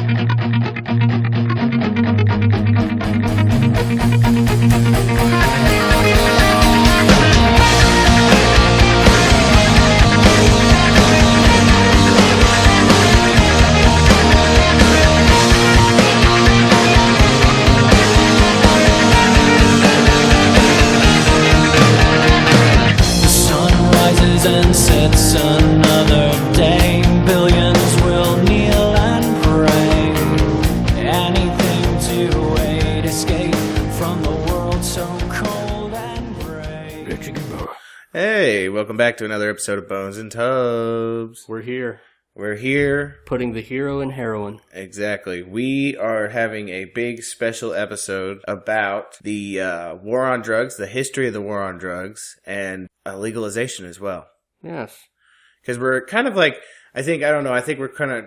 And sets another day. Billions will kneel and pray. Anything to aid escape from the world so cold and gray. Hey, welcome back to another episode of Bones and Tubs. We're here. We're here. Putting the hero in heroin. Exactly. We are having a big special episode about the war on drugs, the history of the war on drugs, and legalization as well. Yes. Because we're kind of like, I think we're kind of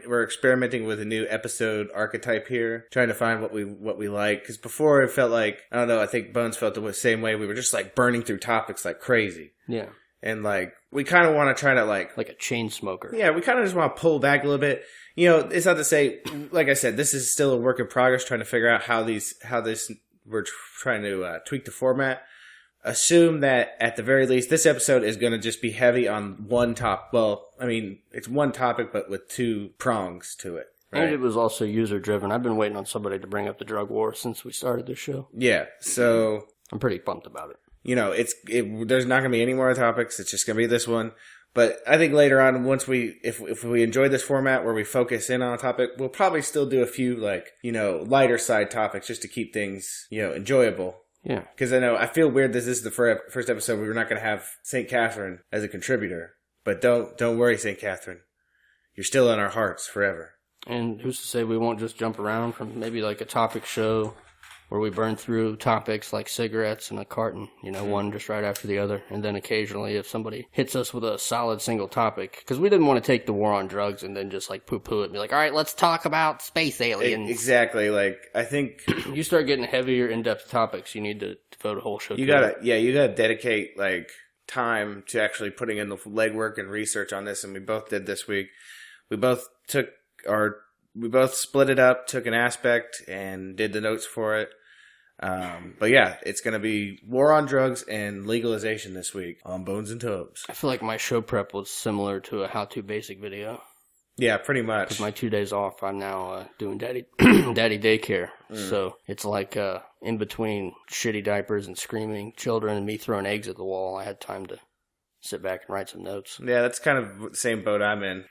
we're experimenting with a new episode archetype here, trying to find what we like. Because before it felt like, I don't know, I think Bones felt the same way. We were just like burning through topics like crazy. Yeah. And like, we kind of want to try to like a chain smoker. Yeah, we kind of just want to pull back a little bit. You know, it's not to say, like I said, this is still a work in progress, trying to figure out we're trying to tweak the format. Assume that at the very least, this episode is going to just be heavy on one topic. Well, I mean, it's one topic, but with two prongs to it. Right? And it was also user driven. I've been waiting on somebody to bring up the drug war since we started this show. Yeah, so I'm pretty pumped about it. You know, there's not going to be any more topics. It's just going to be this one. But I think later on, once if we enjoy this format where we focus in on a topic, we'll probably still do a few lighter side topics just to keep things, enjoyable. Yeah. Because I feel weird that this is the first episode where we're not going to have St. Catherine as a contributor. But don't worry, St. Catherine. You're still in our hearts forever. And who's to say we won't just jump around from maybe like a topic show where we burn through topics like cigarettes in a carton, one just right after the other. And then occasionally if somebody hits us with a solid single topic, because we didn't want to take the war on drugs and then just like poo-poo it and be like, all right, let's talk about space aliens. Exactly. Like, I think you start getting heavier, in-depth topics, you need to devote a whole show to it. You gotta dedicate like time to actually putting in the legwork and research on this, and we both did this week. We both split it up, took an aspect, and did the notes for it. But yeah, it's going to be war on drugs and legalization this week on Bones and Tubs. I feel like my show prep was similar to a how-to basic video. Yeah, pretty much. Because my 2 days off, I'm now doing daddy daycare. So it's like in between shitty diapers and screaming children and me throwing eggs at the wall, I had time to sit back and write some notes. Yeah, that's kind of the same boat I'm in,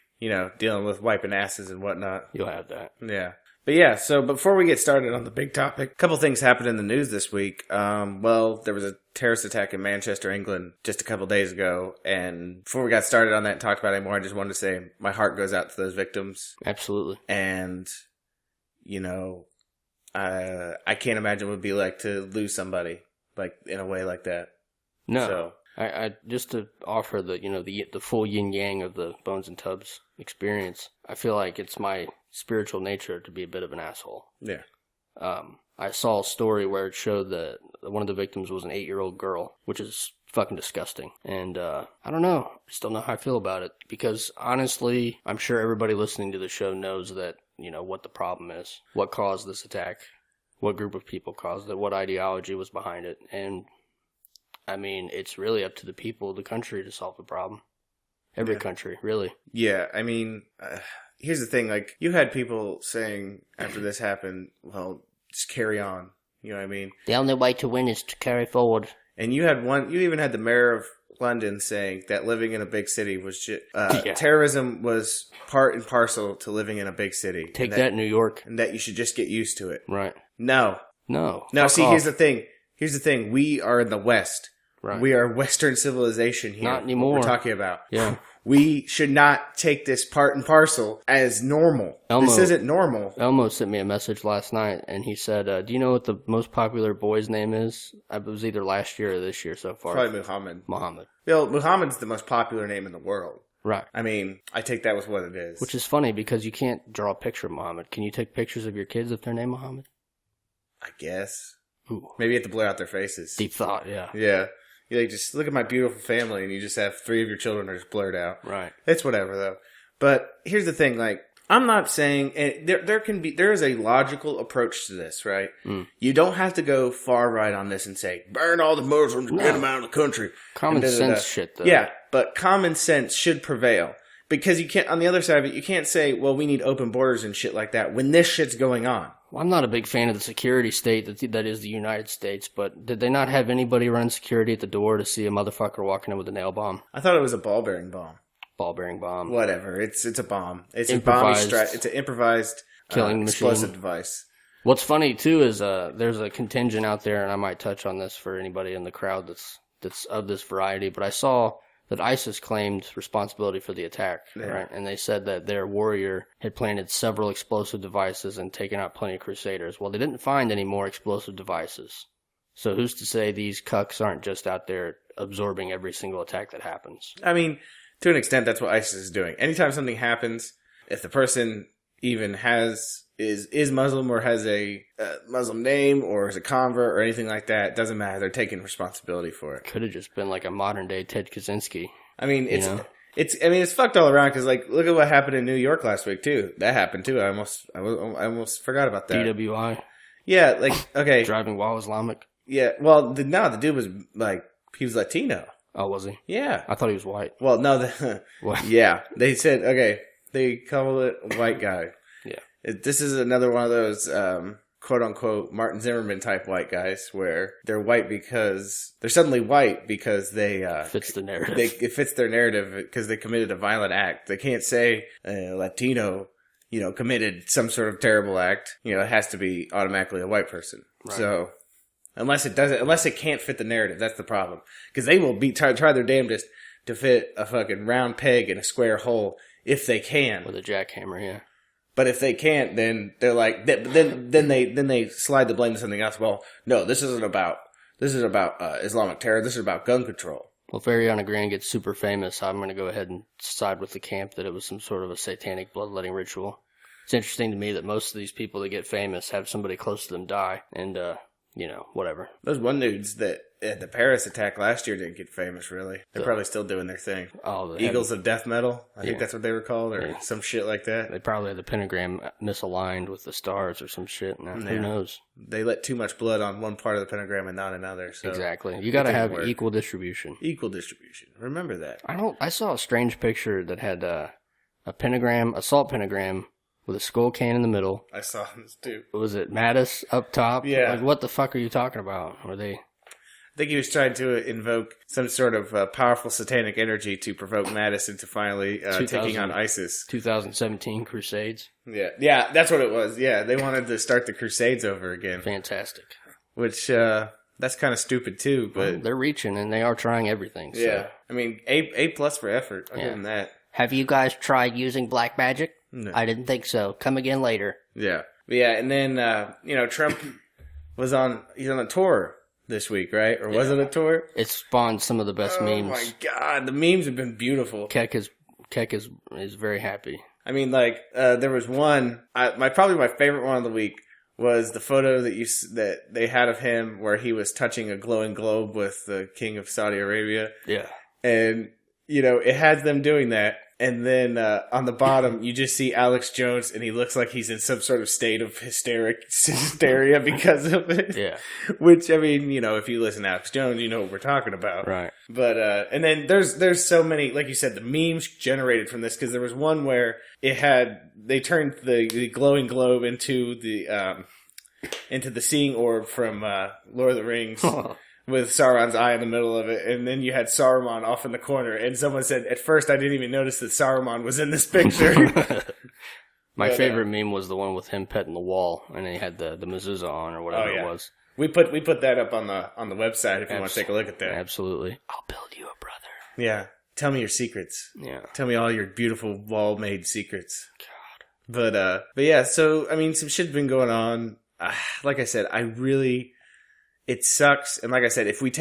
dealing with wiping asses and whatnot. You'll have that. Yeah. But yeah, so before we get started on the big topic, a couple things happened in the news this week. There was a terrorist attack in Manchester, England, just a couple days ago. And before we got started on that and talked about it anymore, I just wanted to say my heart goes out to those victims. Absolutely. And, I can't imagine what it would be like to lose somebody, like, in a way like that. No. So, I just to offer the full yin yang of the Bones and Tubs experience, I feel like it's my spiritual nature to be a bit of an asshole. Yeah. I saw a story where it showed that one of the victims was an 8-year-old girl, which is fucking disgusting. And I don't know. I just don't know how I feel about it. Because honestly, I'm sure everybody listening to the show knows that, what the problem is. What caused this attack. What group of people caused it. What ideology was behind it. And I mean, it's really up to the people of the country to solve the problem. Every country, really. Yeah, I mean, here's the thing. Like, you had people saying after this happened, well, just carry on. You know what I mean? The only way to win is to carry forward. And you even had the mayor of London saying that living in a big city was terrorism was part and parcel to living in a big city. Take that, New York. And that you should just get used to it. Right. No. See, here's the thing. We are in the West. Right. We are Western civilization here. Not anymore. What we're talking about. Yeah. We should not take this part and parcel as normal. This isn't normal. Elmo sent me a message last night, and he said, do you know what the most popular boy's name is? It was either last year or this year so far. Probably Muhammad. Well, Muhammad's the most popular name in the world. Right. I mean, I take that with what it is. Which is funny, because you can't draw a picture of Muhammad. Can you take pictures of your kids if they're named Muhammad? I guess. Ooh. Maybe you have to blur out their faces. Deep thought, yeah. Yeah. You just look at my beautiful family, and you just have 3 of your children are just blurred out. Right. It's whatever, though. But here's the thing, like, I'm not saying there is a logical approach to this, right? You don't have to go far right on this and say burn all the Muslims and get them out of the country. Common sense shit, though. Yeah, but common sense should prevail because you can't. On the other side of it, you can't say, "Well, we need open borders and shit like that" when this shit's going on. Well, I'm not a big fan of the security state that is the United States, but did they not have anybody run security at the door to see a motherfucker walking in with a nail bomb? I thought it was a ball-bearing bomb. Ball-bearing bomb. Whatever. It's a bomb. It's Improvised. It's an improvised Killing explosive machine. device. What's funny too is there's a contingent out there, and I might touch on this for anybody in the crowd that's of this variety. But I saw that ISIS claimed responsibility for the attack, right? And they said that their warrior had planted several explosive devices and taken out plenty of crusaders. Well, they didn't find any more explosive devices. So who's to say these cucks aren't just out there absorbing every single attack that happens? I mean, to an extent, that's what ISIS is doing. Anytime something happens, if the person even is Muslim or has a Muslim name or is a convert or anything like that, it doesn't matter. They're taking responsibility for it. Could have just been like a modern day Ted Kaczynski. I mean, it's fucked all around because like look at what happened in New York last week too. That happened too. I almost forgot about that. DWI. Yeah, like okay, Driving while Islamic. Yeah, well, the dude was like he was Latino. Oh, was he? Yeah, I thought he was white. Well, no, What? yeah, they said okay. They call it a white guy. Yeah. This is another one of those quote unquote Martin Zimmerman type white guys where they're white because they're suddenly white because they fits the narrative. It fits their narrative because they committed a violent act. They can't say Latino, committed some sort of terrible act. It has to be automatically a white person. Right. So unless it can't fit the narrative, that's the problem. Because they will try their damnedest to fit a fucking round peg in a square hole if they can with a jackhammer. Yeah. But if they can't, then they're like, then they slide the blame to something else. Well, no, this is about Islamic terror. This is about gun control. Well, if Ariana Grande gets super famous, I'm going to go ahead and side with the camp that it was some sort of a satanic bloodletting ritual. It's interesting to me that most of these people that get famous have somebody close to them die, and whatever. Those one dudes that at the Paris attack last year didn't get famous, really. They're probably still doing their thing. Oh, the Eagles of Death Metal, I think that's what they were called, or some shit like that. They probably had the pentagram misaligned with the stars or some shit. Now, who knows? They let too much blood on one part of the pentagram and not another. So exactly. You got to have equal distribution. Equal distribution. Remember that. I saw a strange picture that had a pentagram, assault pentagram, with a skull can in the middle. I saw this too. Was it Mattis up top? Yeah. Like, what the fuck are you talking about? Were they... I think he was trying to invoke some sort of powerful satanic energy to provoke Mattis into finally taking on ISIS. 2017 Crusades. Yeah, that's what it was. Yeah, they wanted to start the Crusades over again. Fantastic. Which, that's kind of stupid too, but... Well, they're reaching and they are trying everything. So. Yeah, I mean, A+ for effort. I'll give them that. Have you guys tried using black magic? No. I didn't think so. Come again later. Yeah. Yeah, and then, Trump he's on a tour this week, right? Or was it a tour? It spawned some of the best memes. Oh my god, the memes have been beautiful. Keck is very happy. I mean, like, there was one, probably my favorite one of the week was the photo that they had of him where he was touching a glowing globe with the king of Saudi Arabia. Yeah. And, it has them doing that. And then on the bottom, you just see Alex Jones, and he looks like he's in some sort of state of hysteria because of it. Yeah. Which, I mean, if you listen to Alex Jones, you know what we're talking about. Right. But and then there's so many, like you said, the memes generated from this, because there was one where they turned the glowing globe into the seeing orb from Lord of the Rings. With Sauron's eye in the middle of it, and then you had Saruman off in the corner, and someone said, at first I didn't even notice that Saruman was in this picture. My favorite meme was the one with him petting the wall, and he had the mezuzah on, or whatever it was. We put that up on the website if you want to take a look at that. Absolutely. I'll build you a brother. Yeah. Tell me your secrets. Yeah. Tell me all your beautiful wall-made secrets. God. But yeah, so, I mean, some shit's been going on. Like I said, it sucks, and like I said, if we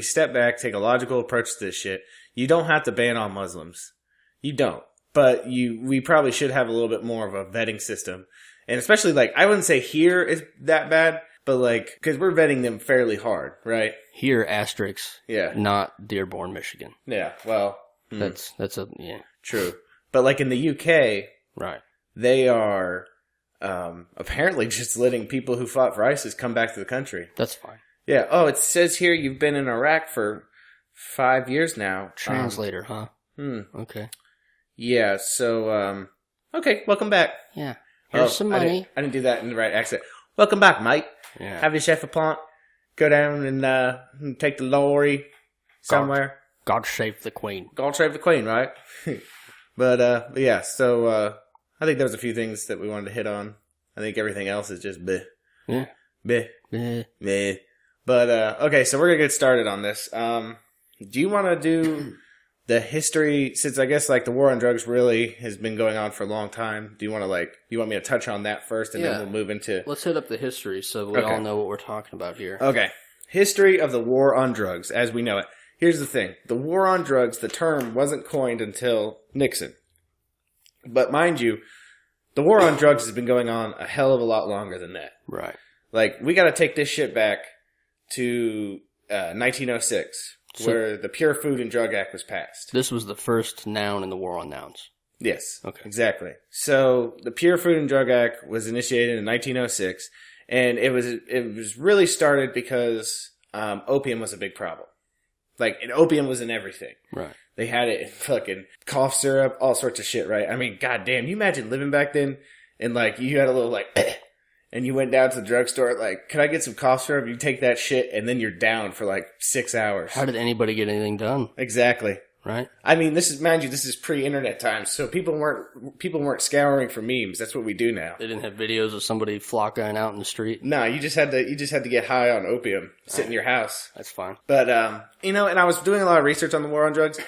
step back, take a logical approach to this shit, you don't have to ban all Muslims. You don't. But we probably should have a little bit more of a vetting system. And especially, like, I wouldn't say here is that bad, but, like, because we're vetting them fairly hard, right? Here, asterisks. Yeah. Not Dearborn, Michigan. Yeah, well. That's yeah. True. But, like, in the UK... Right. they are apparently just letting people who fought for ISIS come back to the country. That's fine. Yeah. Oh, it says here you've been in Iraq for 5 years now. Translator, huh? Okay. Yeah. So, okay. Welcome back. Yeah. Here's some money. I didn't do that in the right accent. Welcome back, mate. Yeah. Have your chef a plant. Go down and take the lorry somewhere. God save the Queen. God save the Queen, right? But yeah. So I think there was a few things that we wanted to hit on. I think everything else is just bleh. Yeah. Bleh. Yeah. Bleh. But okay, so we're gonna get started on this. Do you want to do the history, since I guess like the war on drugs really has been going on for a long time? Do you want to you want me to touch on that first, and then we'll move into? Let's hit up the history so we all know what we're talking about here. Okay, history of the war on drugs as we know it. Here's the thing: the war on drugs, the term wasn't coined until Nixon. But mind you, the war on drugs has been going on a hell of a lot longer than that. Right. Like, we got to take this shit back to 1906. Where the Pure Food and Drug Act was passed. This was the first noun in the war on nouns. Yes. Okay. Exactly. So the Pure Food and Drug Act was initiated in 1906, and it was really started because opium was a big problem. Opium was in everything. Right. They had it in fucking cough syrup, all sorts of shit, right? I mean, goddamn, you imagine living back then and you had a little and you went down to the drugstore, can I get some cough syrup? You take that shit, and then you're down for 6 hours. How did anybody get anything done? Exactly. Right? I mean, this is pre-internet times, so people weren't scouring for memes. That's what we do now. They didn't have videos of somebody flocking out in the street? No, you just had to get high on opium, sit in your house. That's fine. But, and I was doing a lot of research on the war on drugs,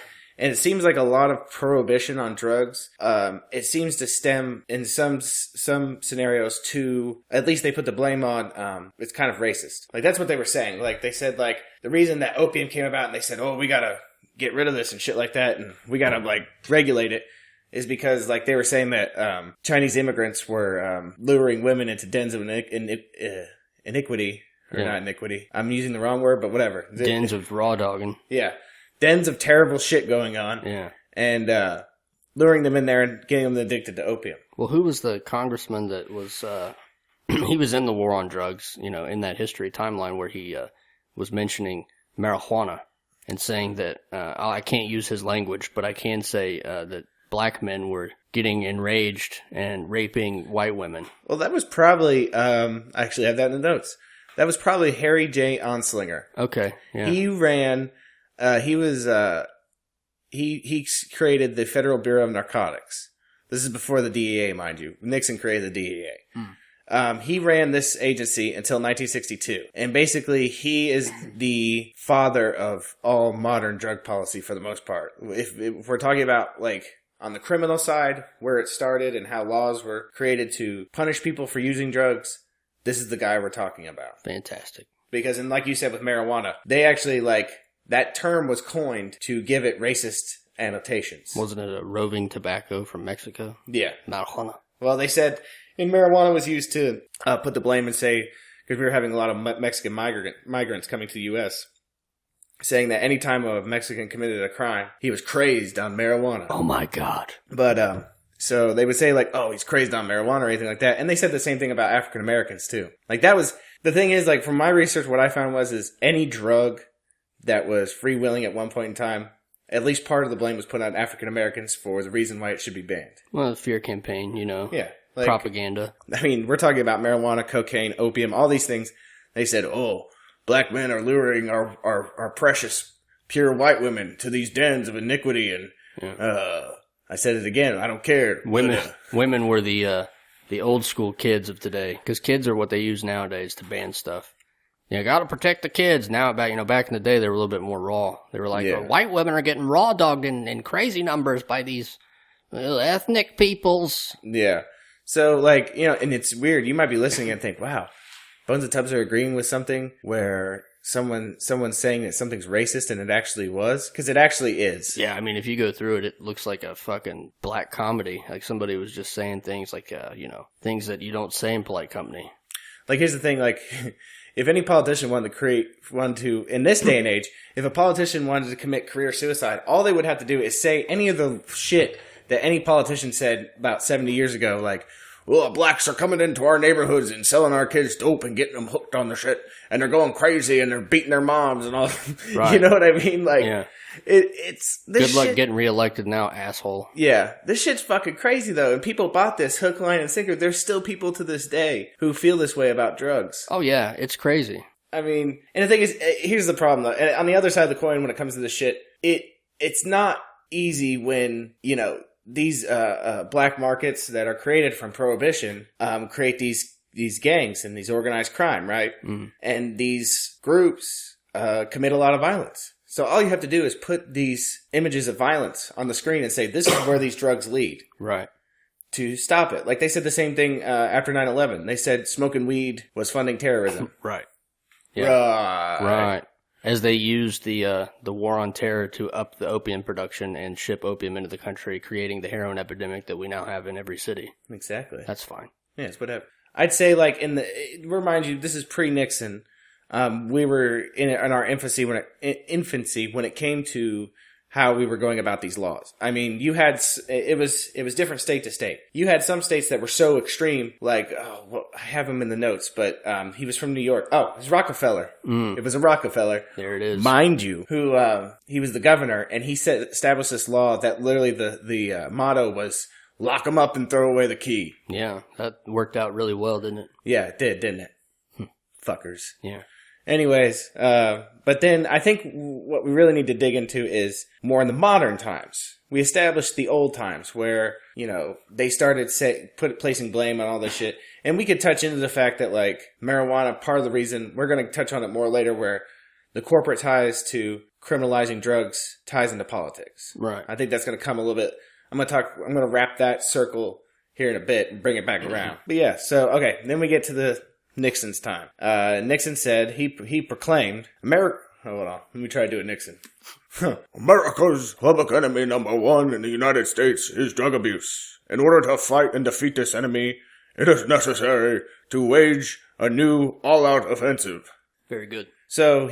and it seems like a lot of prohibition on drugs, it seems to stem in some scenarios to, at least they put the blame on, it's kind of racist. That's what they were saying. They said, the reason that opium came about and they said, oh, we gotta get rid of this and shit like that, and we gotta, regulate it, is because, they were saying that, Chinese immigrants were, luring women into dens of iniquity. Or not iniquity. I'm using the wrong word, but whatever. Dens of raw dogging. Yeah. Dens of terrible shit going on. Yeah. And luring them in there and getting them addicted to opium. Well, who was the congressman that was, he was in the war on drugs, in that history timeline where he was mentioning marijuana and saying that, I can't use his language, but I can say that black men were getting enraged and raping white women. Well, that was probably, I actually have that in the notes. That was probably Harry J. Anslinger. Okay, yeah. He ran... he created the Federal Bureau of Narcotics. This is before the DEA, mind you. Nixon created the DEA. He ran this agency until 1962. And basically, he is the father of all modern drug policy for the most part. If we're talking about, on the criminal side, where it started and how laws were created to punish people for using drugs, this is the guy we're talking about. Fantastic. Because, and like you said with marijuana, they actually, that term was coined to give it racist annotations. Wasn't it a roving tobacco from Mexico? Yeah. Marijuana. Well, they said, and marijuana was used to put the blame and say, because we were having a lot of Mexican migrants coming to the U.S., saying that any time a Mexican committed a crime, he was crazed on marijuana. Oh my God. But, so they would say oh, he's crazed on marijuana or anything like that. And they said the same thing about African Americans too. That was, the thing is, from my research, what I found is any drug that was freewheeling at one point in time, at least part of the blame was put on African Americans for the reason why it should be banned. Well, the fear campaign, Yeah. Propaganda. I mean, we're talking about marijuana, cocaine, opium, all these things. They said, oh, black men are luring our precious, pure white women to these dens of iniquity. And I said it again, I don't care. Women were the old school kids of today. Because kids are what they use nowadays to ban stuff. Got to protect the kids. Now, back in the day, they were a little bit more raw. They were oh, white women are getting raw dogged in crazy numbers by these ethnic peoples. Yeah. So, and it's weird. You might be listening and think, wow, Bones and Tubbs are agreeing with something where someone's saying that something's racist, and it actually was, because it actually is. Yeah, I mean, if you go through it, it looks like a fucking black comedy. Somebody was just saying things things that you don't say in polite company. Here's the thing, if any politician wanted to, in this day and age, if a politician wanted to commit career suicide, all they would have to do is say any of the shit that any politician said about 70 years ago, like, well, blacks are coming into our neighborhoods and selling our kids dope and getting them hooked on the shit, and they're going crazy and they're beating their moms and all. Right. You know what I mean? Like, it's this good luck shit, getting reelected now, asshole. Yeah, this shit's fucking crazy though, and people bought this hook, line, and sinker. There's still people to this day who feel this way about drugs. Oh yeah, it's crazy. I mean, and the thing is, here's the problem though. And on the other side of the coin, when it comes to this shit, it's not easy when, you know, these black markets that are created from prohibition create these gangs and these organized crime, right? Mm. And these groups commit a lot of violence. So all you have to do is put these images of violence on the screen and say, this is where these drugs lead. Right. To stop it. Like they said the same thing after 9/11. They said smoking weed was funding terrorism. Right. Yeah. Right. As they used the war on terror to up the opium production and ship opium into the country, creating the heroin epidemic that we now have in every city. Exactly. That's fine. Yeah, it's whatever. I'd say, like, remind you, this is pre-Nixon. We were in our infancy when it came to how we were going about these laws. I mean, you had, it was different state to state. You had some states that were so extreme, like, I have him in the notes, but he was from New York. Oh, it was Rockefeller. It was a Rockefeller. There it is. Mind you, who, he was the governor, and he established this law that literally the motto was, lock them up and throw away the key. Yeah, that worked out really well, didn't it? Yeah, it did, didn't it? Fuckers. Yeah. Anyways, but then I think what we really need to dig into is more in the modern times. We established the old times where, you know, they started placing blame on all this shit. And we could touch into the fact that, like, marijuana, part of the reason, we're going to touch on it more later, where the corporate ties to criminalizing drugs ties into politics. Right. I think that's going to come a little bit. I'm going to wrap that circle here in a bit and bring it back around. But yeah, so, okay, then we get to the Nixon's time. Nixon said, he proclaimed, America... Hold on, let me try to do it, Nixon. America's public enemy number one in the United States is drug abuse. In order to fight and defeat this enemy, it is necessary to wage a new all-out offensive. Very good. So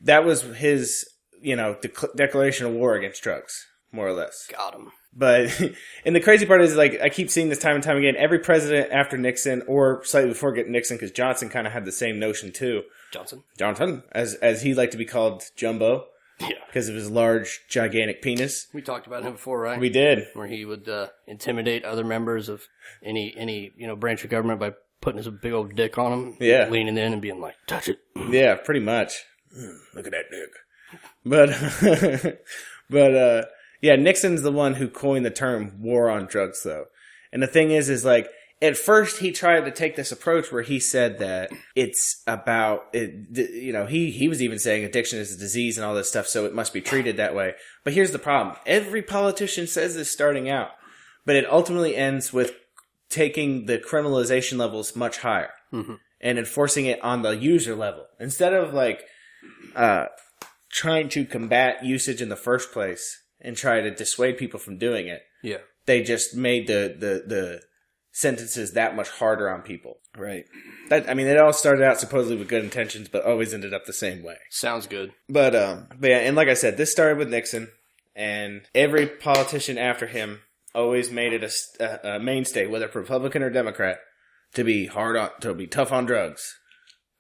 that was his, you know, declaration of war against drugs, more or less. Got him. But, and the crazy part is, like, I keep seeing this time and time again, every president after Nixon, or slightly before Nixon, because Johnson kind of had the same notion too. Johnson, as he liked to be called, Jumbo. Yeah. Because of his large, gigantic penis. We talked about him before, right? We did. Where he would intimidate other members of any branch of government by putting his big old dick on them. Yeah. Leaning in and being like, touch it. Yeah, pretty much. Look at that dick. But, yeah, Nixon's the one who coined the term war on drugs, though. And the thing is like, at first he tried to take this approach where he said that it's about, you know, he was even saying addiction is a disease and all this stuff, so it must be treated that way. But here's the problem. Every politician says this starting out, but it ultimately ends with taking the criminalization levels much higher and enforcing it on the user level. Instead of, like, trying to combat usage in the first place and try to dissuade people from doing it. Yeah. They just made the sentences that much harder on people. Right. It all started out supposedly with good intentions, but always ended up the same way. Sounds good. But yeah, and like I said, this started with Nixon, and every politician after him always made it a mainstay, whether Republican or Democrat, to be tough on drugs.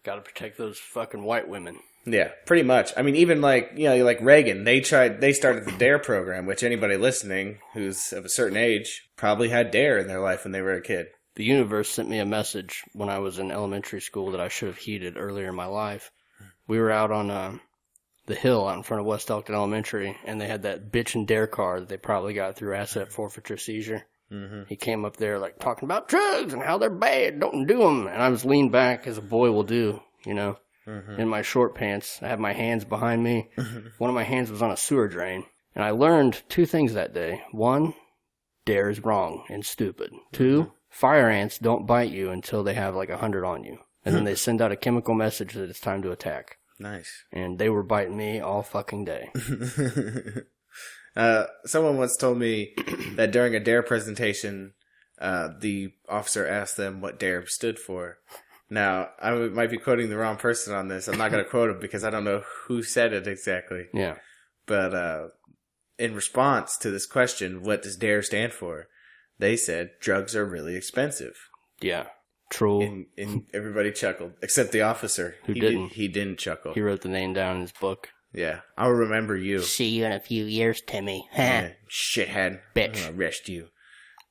Gotta protect those fucking white women. Yeah, pretty much. I mean, even like Reagan, they started the DARE program, which anybody listening who's of a certain age probably had DARE in their life when they were a kid. The universe sent me a message when I was in elementary school that I should have heeded earlier in my life. We were out on the hill out in front of West Elkton Elementary, and they had that bitchin' DARE car that they probably got through asset forfeiture seizure. Mm-hmm. He came up there like talking about drugs and how they're bad, don't do them. And I was leaned back as a boy will do, you know. In my short pants. I have my hands behind me. One of my hands was on a sewer drain. And I learned two things that day. One, DARE is wrong and stupid. Two, fire ants don't bite you until they have like 100 on you. And then they send out a chemical message that it's time to attack. Nice. And they were biting me all fucking day. Someone once told me that during a DARE presentation, the officer asked them what DARE stood for. Now, I might be quoting the wrong person on this. I'm not going to quote him because I don't know who said it exactly. Yeah. But in response to this question, what does DARE stand for? They said, drugs are really expensive. Yeah. True. And everybody chuckled, except the officer. Who didn't? He didn't chuckle. He wrote the name down in his book. Yeah. I'll remember you. See you in a few years, Timmy. Yeah, shithead. Bitch. I'm gonna arrest you.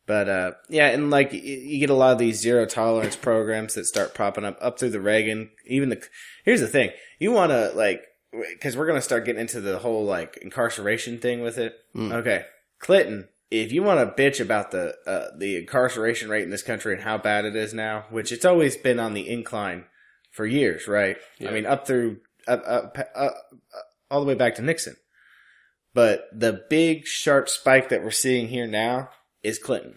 But, yeah, and, like, you get a lot of these zero-tolerance programs that start popping up through the Reagan. Here's the thing. You want to, like, because we're going to start getting into the whole, like, incarceration thing with it. Okay. Clinton, if you want to bitch about the incarceration rate in this country and how bad it is now, which it's always been on the incline for years, right? Yeah. I mean, up through, all the way back to Nixon. But the big, sharp spike that we're seeing here now is Clinton.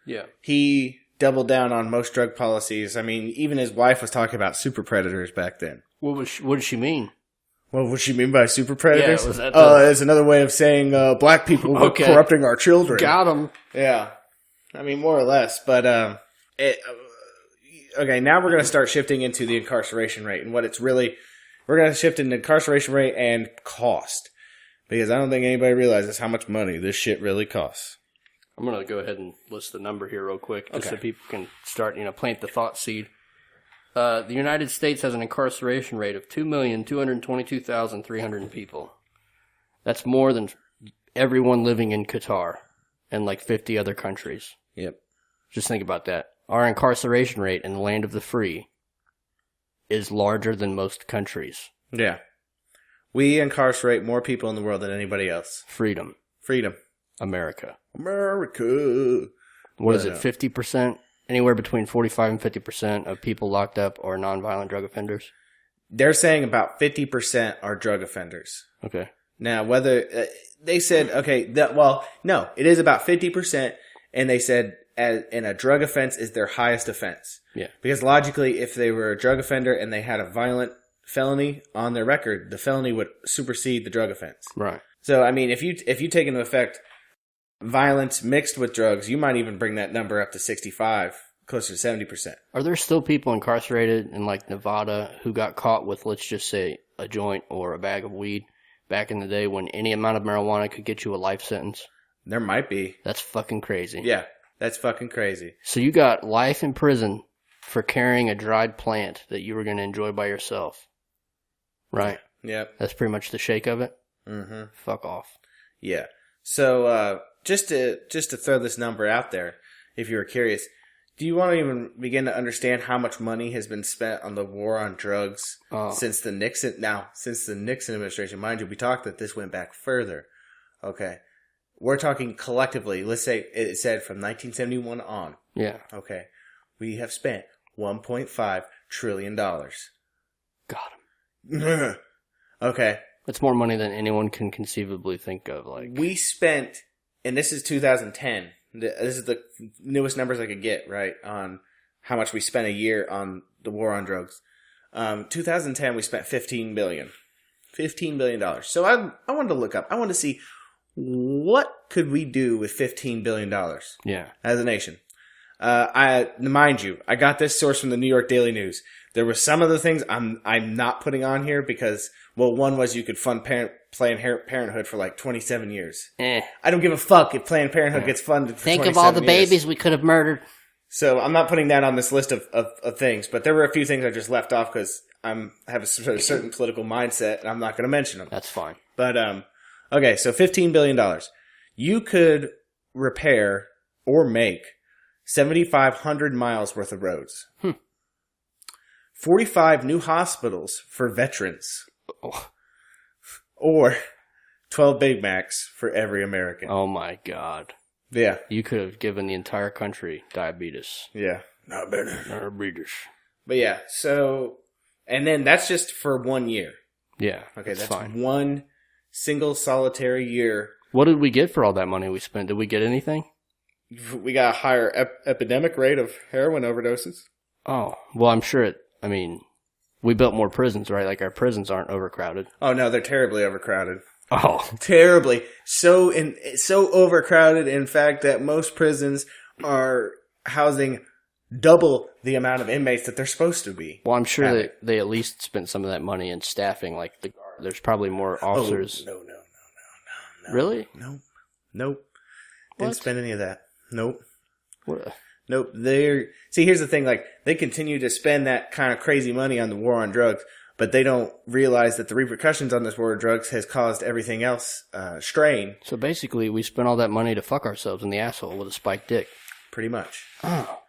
Yeah. He doubled down on most drug policies. I mean, even his wife was talking about super predators back then. What did she mean? Well, what she mean by super predators? Yeah, was that it's another way of saying black people were corrupting our children. Got him. Yeah. I mean, more or less. But, okay, now we're going to start shifting into the incarceration rate and what it's really... We're going to shift into incarceration rate and cost. Because I don't think anybody realizes how much money this shit really costs. I'm going to go ahead and list the number here real quick, just so people can start, plant the thought seed. The United States has an incarceration rate of 2,222,300 people. That's more than everyone living in Qatar and like 50 other countries. Yep. Just think about that. Our incarceration rate in the land of the free is larger than most countries. Yeah. We incarcerate more people in the world than anybody else. Freedom. America. What is it, 50%? Anywhere between 45 and 50% of people locked up are nonviolent drug offenders? They're saying about 50% are drug offenders. Okay. Now, whether they said, no, it is about 50%, and they said and a drug offense is their highest offense. Yeah. Because logically, if they were a drug offender and they had a violent felony on their record, the felony would supersede the drug offense. Right. So, I mean, if you take into effect violence mixed with drugs, you might even bring that number up to 65, closer to 70%. Are there still people incarcerated in, like, Nevada who got caught with, let's just say, a joint or a bag of weed back in the day when any amount of marijuana could get you a life sentence? There might be. That's fucking crazy. Yeah, that's fucking crazy. So you got life in prison for carrying a dried plant that you were going to enjoy by yourself. Right? Yep. That's pretty much the shake of it? Mm-hmm. Fuck off. Yeah. So, just to throw this number out there, if you were curious, do you want to even begin to understand how much money has been spent on the war on drugs since the Nixon administration? Mind you, we talked that this went back further. Okay. We're talking collectively. Let's say it said from 1971 on. Yeah. Okay. We have spent $1.5 trillion. Got him. Okay. That's more money than anyone can conceivably think of. Like, we spent, and this is 2010. This is the newest numbers I could get, right, on how much we spent a year on the war on drugs. 2010, we spent $15 billion. $15 billion. So I wanted to look up. I wanted to see what could we do with $15 billion. Yeah. As a nation. Mind you, I got this source from the New York Daily News. There were some of the things I'm not putting on here because, well, one was you could fund Planned Parenthood for like 27 years. I don't give a fuck if Planned Parenthood gets funded for 27 years. Think of all the babies we could have murdered. So I'm not putting that on this list of things, but there were a few things I just left off because I have a certain political mindset and I'm not going to mention them. That's fine. But, okay, so $15 billion. You could repair or make 7,500 miles worth of roads. 45 new hospitals for veterans. Or 12 Big Macs for every American. Oh my God. Yeah. You could have given the entire country diabetes. Yeah. Not better. Diabetes. But yeah, so, and then that's just for 1 year. Yeah. Okay, that's fine. One single solitary year. What did we get for all that money we spent? Did we get anything? We got a higher epidemic rate of heroin overdoses. Oh, well, I'm sure we built more prisons, right? Like, our prisons aren't overcrowded. Oh, no, they're terribly overcrowded. Oh. Terribly. So overcrowded, in fact, that most prisons are housing double the amount of inmates that they're supposed to be. Well, I'm sure that they at least spent some of that money in staffing. Like, there's probably more officers. Oh, no. No. Really? Nope. What? Didn't spend any of that. Nope. What? Nope. See, here's the thing. Like, they continue to spend that kind of crazy money on the war on drugs, but they don't realize that the repercussions on this war on drugs has caused everything else strain. So basically, we spent all that money to fuck ourselves in the asshole with a spiked dick. Pretty much. Oh,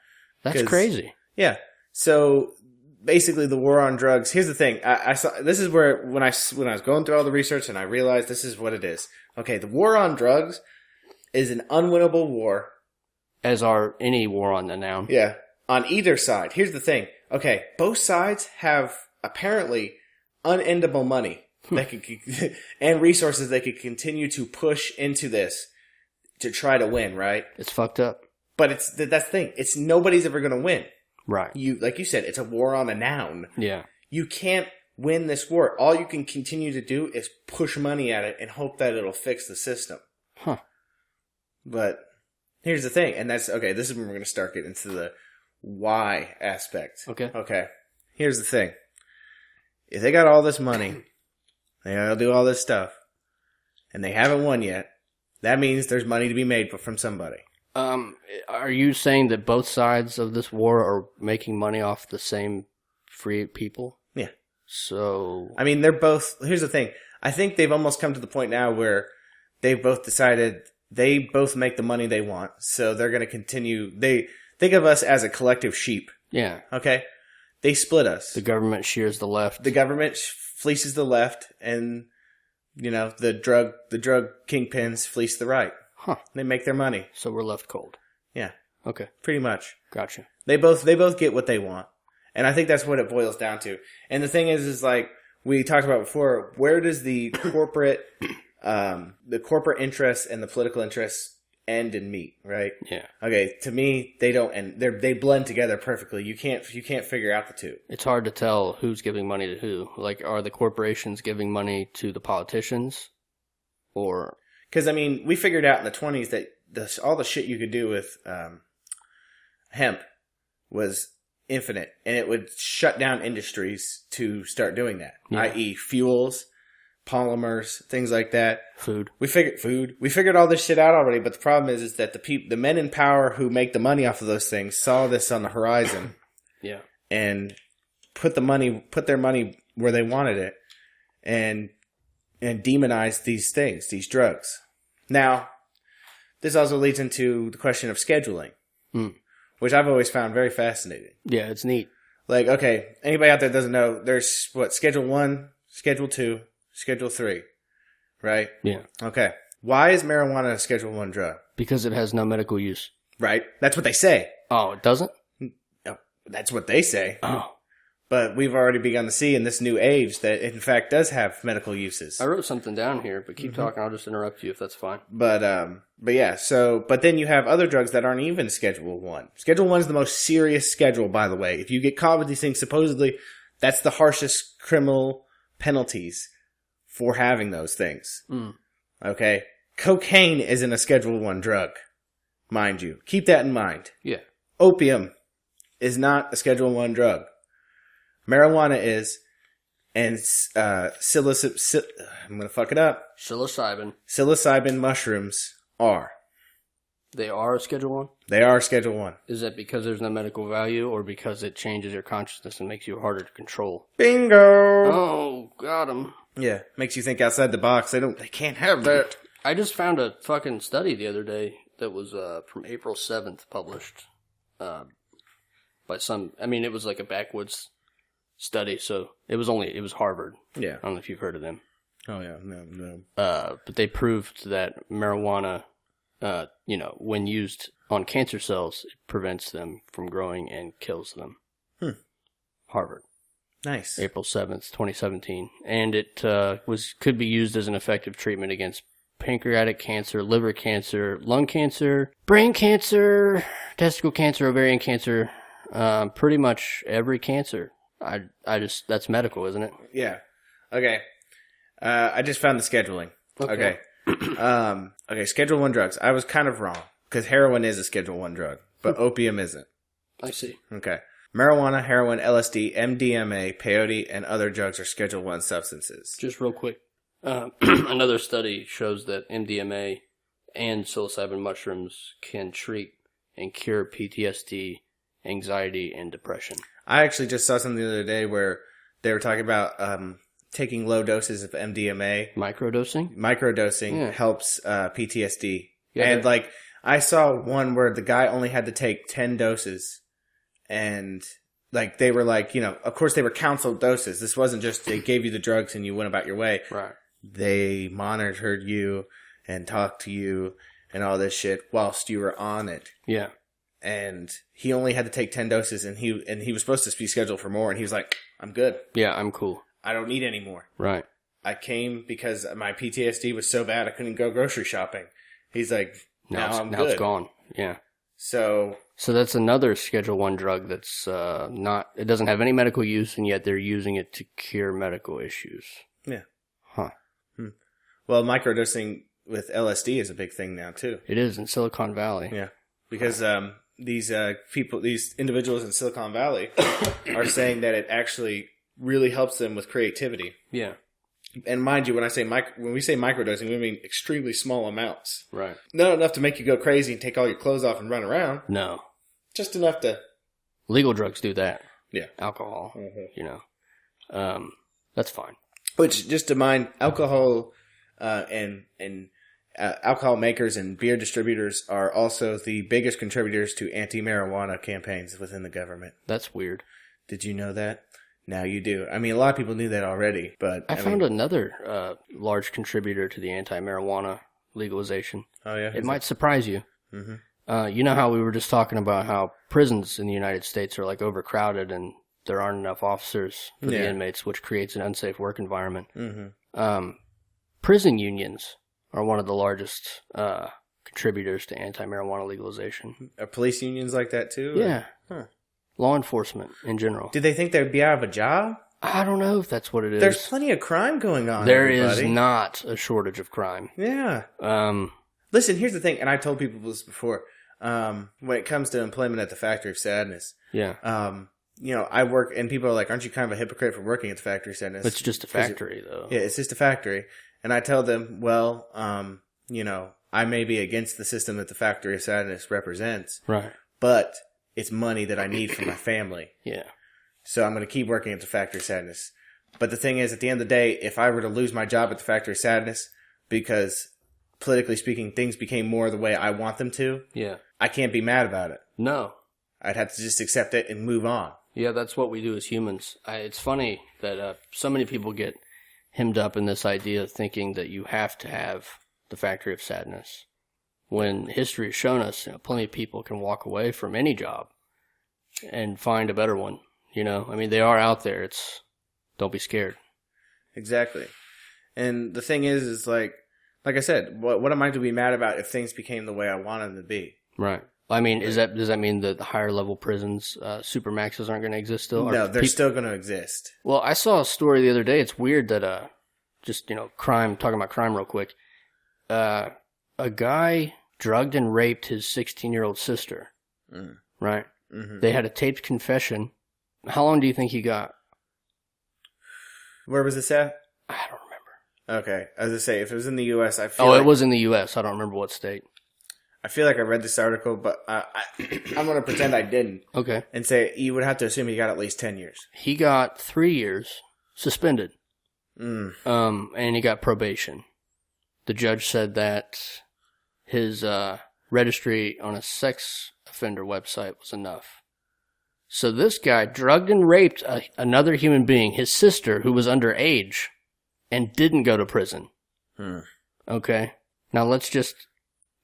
that's crazy. Yeah. So basically, the war on drugs. Here's the thing. I saw this is where when I was going through all the research and I realized this is what it is. Okay, the war on drugs is an unwinnable war. As are any war on the noun. Yeah. On either side. Here's the thing. Okay, both sides have apparently unendable money that could and resources they could continue to push into this to try to win, right? It's fucked up. But that's the thing. It's nobody's ever going to win. Right. Like you said, it's a war on a noun. Yeah. You can't win this war. All you can continue to do is push money at it and hope that it'll fix the system. Huh. But here's the thing, and that's okay. This is when we're going to start getting into the why aspect. Okay. Here's the thing: if they got all this money, they gotta do all this stuff, and they haven't won yet, that means there's money to be made from somebody. Are you saying that both sides of this war are making money off the same free people? Yeah. So I mean, they're both. Here's the thing: I think they've almost come to the point now where they've both decided they both make the money they want, so they're going to continue. They think of us as a collective sheep. Yeah. Okay. They split us. The government shears the left. The government fleeces the left, and the drug kingpins fleece the right. Huh. They make their money. So we're left cold. Yeah. Okay. Pretty much. Gotcha. They both get what they want. And I think that's what it boils down to. And the thing is like we talked about before, where does the corporate interests and the political interests end and meet, right? Yeah. Okay, to me, they don't end. They blend together perfectly. You can't figure out the two. It's hard to tell who's giving money to who. Like, are the corporations giving money to the politicians? Or... Because, I mean, we figured out in the 20s that all the shit you could do with hemp was infinite. And it would shut down industries to start doing that. Yeah. I.e. fuels, polymers, things like that. Food. We figured all this shit out already, but the problem is that the men in power who make the money off of those things saw this on the horizon. Yeah. And put their money where they wanted it. And demonize these things, these drugs. Now, this also leads into the question of scheduling, which I've always found very fascinating. Yeah, it's neat. Like, okay, anybody out there that doesn't know, there's Schedule 1, Schedule 2, Schedule 3, right? Yeah. Okay. Why is marijuana a Schedule 1 drug? Because it has no medical use. Right? That's what they say. Oh, it doesn't? No, that's what they say. Oh. But we've already begun to see in this new age that it in fact does have medical uses. I wrote something down here, but keep talking. I'll just interrupt you if that's fine. But yeah, but then you have other drugs that aren't even Schedule 1. Schedule 1 is the most serious schedule, by the way. If you get caught with these things, supposedly, that's the harshest criminal penalties for having those things. Okay? Cocaine isn't a Schedule 1 drug, mind you. Keep that in mind. Yeah. Opium is not a Schedule 1 drug. Marijuana is, and I'm going to fuck it up. Psilocybin mushrooms are. They are Schedule 1? They are Schedule 1. Is that because there's no medical value or because it changes your consciousness and makes you harder to control? Bingo! Oh, got him. Yeah, makes you think outside the box. They can't have that. I just found a fucking study the other day that was from April 7th published by some, it was like a backwoods study, so it was Harvard. Yeah. I don't know if you've heard of them. Oh, yeah, no. But they proved that marijuana, when used on cancer cells, it prevents them from growing and kills them. Harvard. Nice. April 7th, 2017. And it could be used as an effective treatment against pancreatic cancer, liver cancer, lung cancer, brain cancer, testicle cancer, ovarian cancer, pretty much every cancer. That's medical, isn't it? Yeah. Okay. I just found the scheduling. Okay. Okay, Schedule 1 drugs. I was kind of wrong, because heroin is a Schedule 1 drug, but opium isn't. I see. Okay. Marijuana, heroin, LSD, MDMA, peyote, and other drugs are Schedule 1 substances. Just real quick, Another study shows that MDMA and psilocybin mushrooms can treat and cure PTSD, anxiety, and depression. I actually just saw something the other day where they were talking about taking low doses of MDMA. Microdosing? Microdosing helps PTSD. Yeah, and like I saw one where the guy only had to take 10 doses, and like they were like, of course they were counseled doses. This wasn't just they gave you the drugs and you went about your way. Right. They monitored you and talked to you and all this shit whilst you were on it. Yeah. And he only had to take 10 doses, and he was supposed to be scheduled for more, and he was like, I'm good. Yeah, I'm cool. I don't need any more. Right. I came because my PTSD was so bad I couldn't go grocery shopping. He's like, now I'm good. Now it's gone. Yeah. So that's another Schedule 1 drug that's it doesn't have any medical use, and yet they're using it to cure medical issues. Yeah. Huh. Well, microdosing with LSD is a big thing now, too. It is in Silicon Valley. Yeah. Because these individuals in Silicon Valley are saying that it actually really helps them with creativity. Yeah. And mind you, when we say microdosing, we mean extremely small amounts. Right. Not enough to make you go crazy and take all your clothes off and run around. No. Just enough to... Legal drugs do that. Yeah. Alcohol, that's fine. Which, just to mind, alcohol and alcohol makers and beer distributors are also the biggest contributors to anti-marijuana campaigns within the government. That's weird. Did you know that? Now you do. I mean, a lot of people knew that already, but... I found another large contributor to the anti-marijuana legalization. Oh, yeah? It might surprise you. Mm-hmm. You know how we were just talking about how prisons in the United States are like overcrowded and there aren't enough officers for the inmates, which creates an unsafe work environment. Mm-hmm. Prison unions are one of the largest contributors to anti-marijuana legalization. Are police unions like that too? Yeah. Huh. Law enforcement in general. Did they think they'd be out of a job? I don't know if that's what it is. There's plenty of crime going on. There is not a shortage of crime. Yeah. Listen, here's the thing, and I told people this before. When it comes to employment at the Factory of Sadness, I work, and people are like, "Aren't you kind of a hypocrite for working at the Factory of Sadness?" It's just a factory, though. Yeah, it's just a factory, and I tell them, well, I may be against the system that the Factory of Sadness represents, right? But it's money that I need for my family. Yeah. So I'm going to keep working at the Factory of Sadness. But the thing is, at the end of the day, if I were to lose my job at the Factory of Sadness because, politically speaking, things became more the way I want them to, I can't be mad about it. No. I'd have to just accept it and move on. Yeah, that's what we do as humans. It's funny that so many people get hemmed up in this idea of thinking that you have to have the Factory of Sadness. When history has shown us, plenty of people can walk away from any job and find a better one. I mean, they are out there. Don't be scared. Exactly. And the thing is like I said, what am I to be mad about if things became the way I want them to be? Right. I mean, does that mean that the higher level prisons, supermaxes aren't going to exist still? No, they're still going to exist. Well, I saw a story the other day. It's weird that, crime, talking about crime real quick. A guy drugged and raped his 16-year-old sister. Right? Mm-hmm. They had a taped confession. How long do you think he got? Where was this at? I don't remember. Okay. As I say, if it was in the U.S., I feel it was in the U.S. I don't remember what state. I feel like I read this article, but I'm going to pretend I didn't. Okay. And say you would have to assume he got at least 10 years. He got 3 years suspended. And he got probation. The judge said that his registry on a sex offender website was enough. So this guy drugged and raped another human being, his sister, who was underage, and didn't go to prison. Okay? Now let's just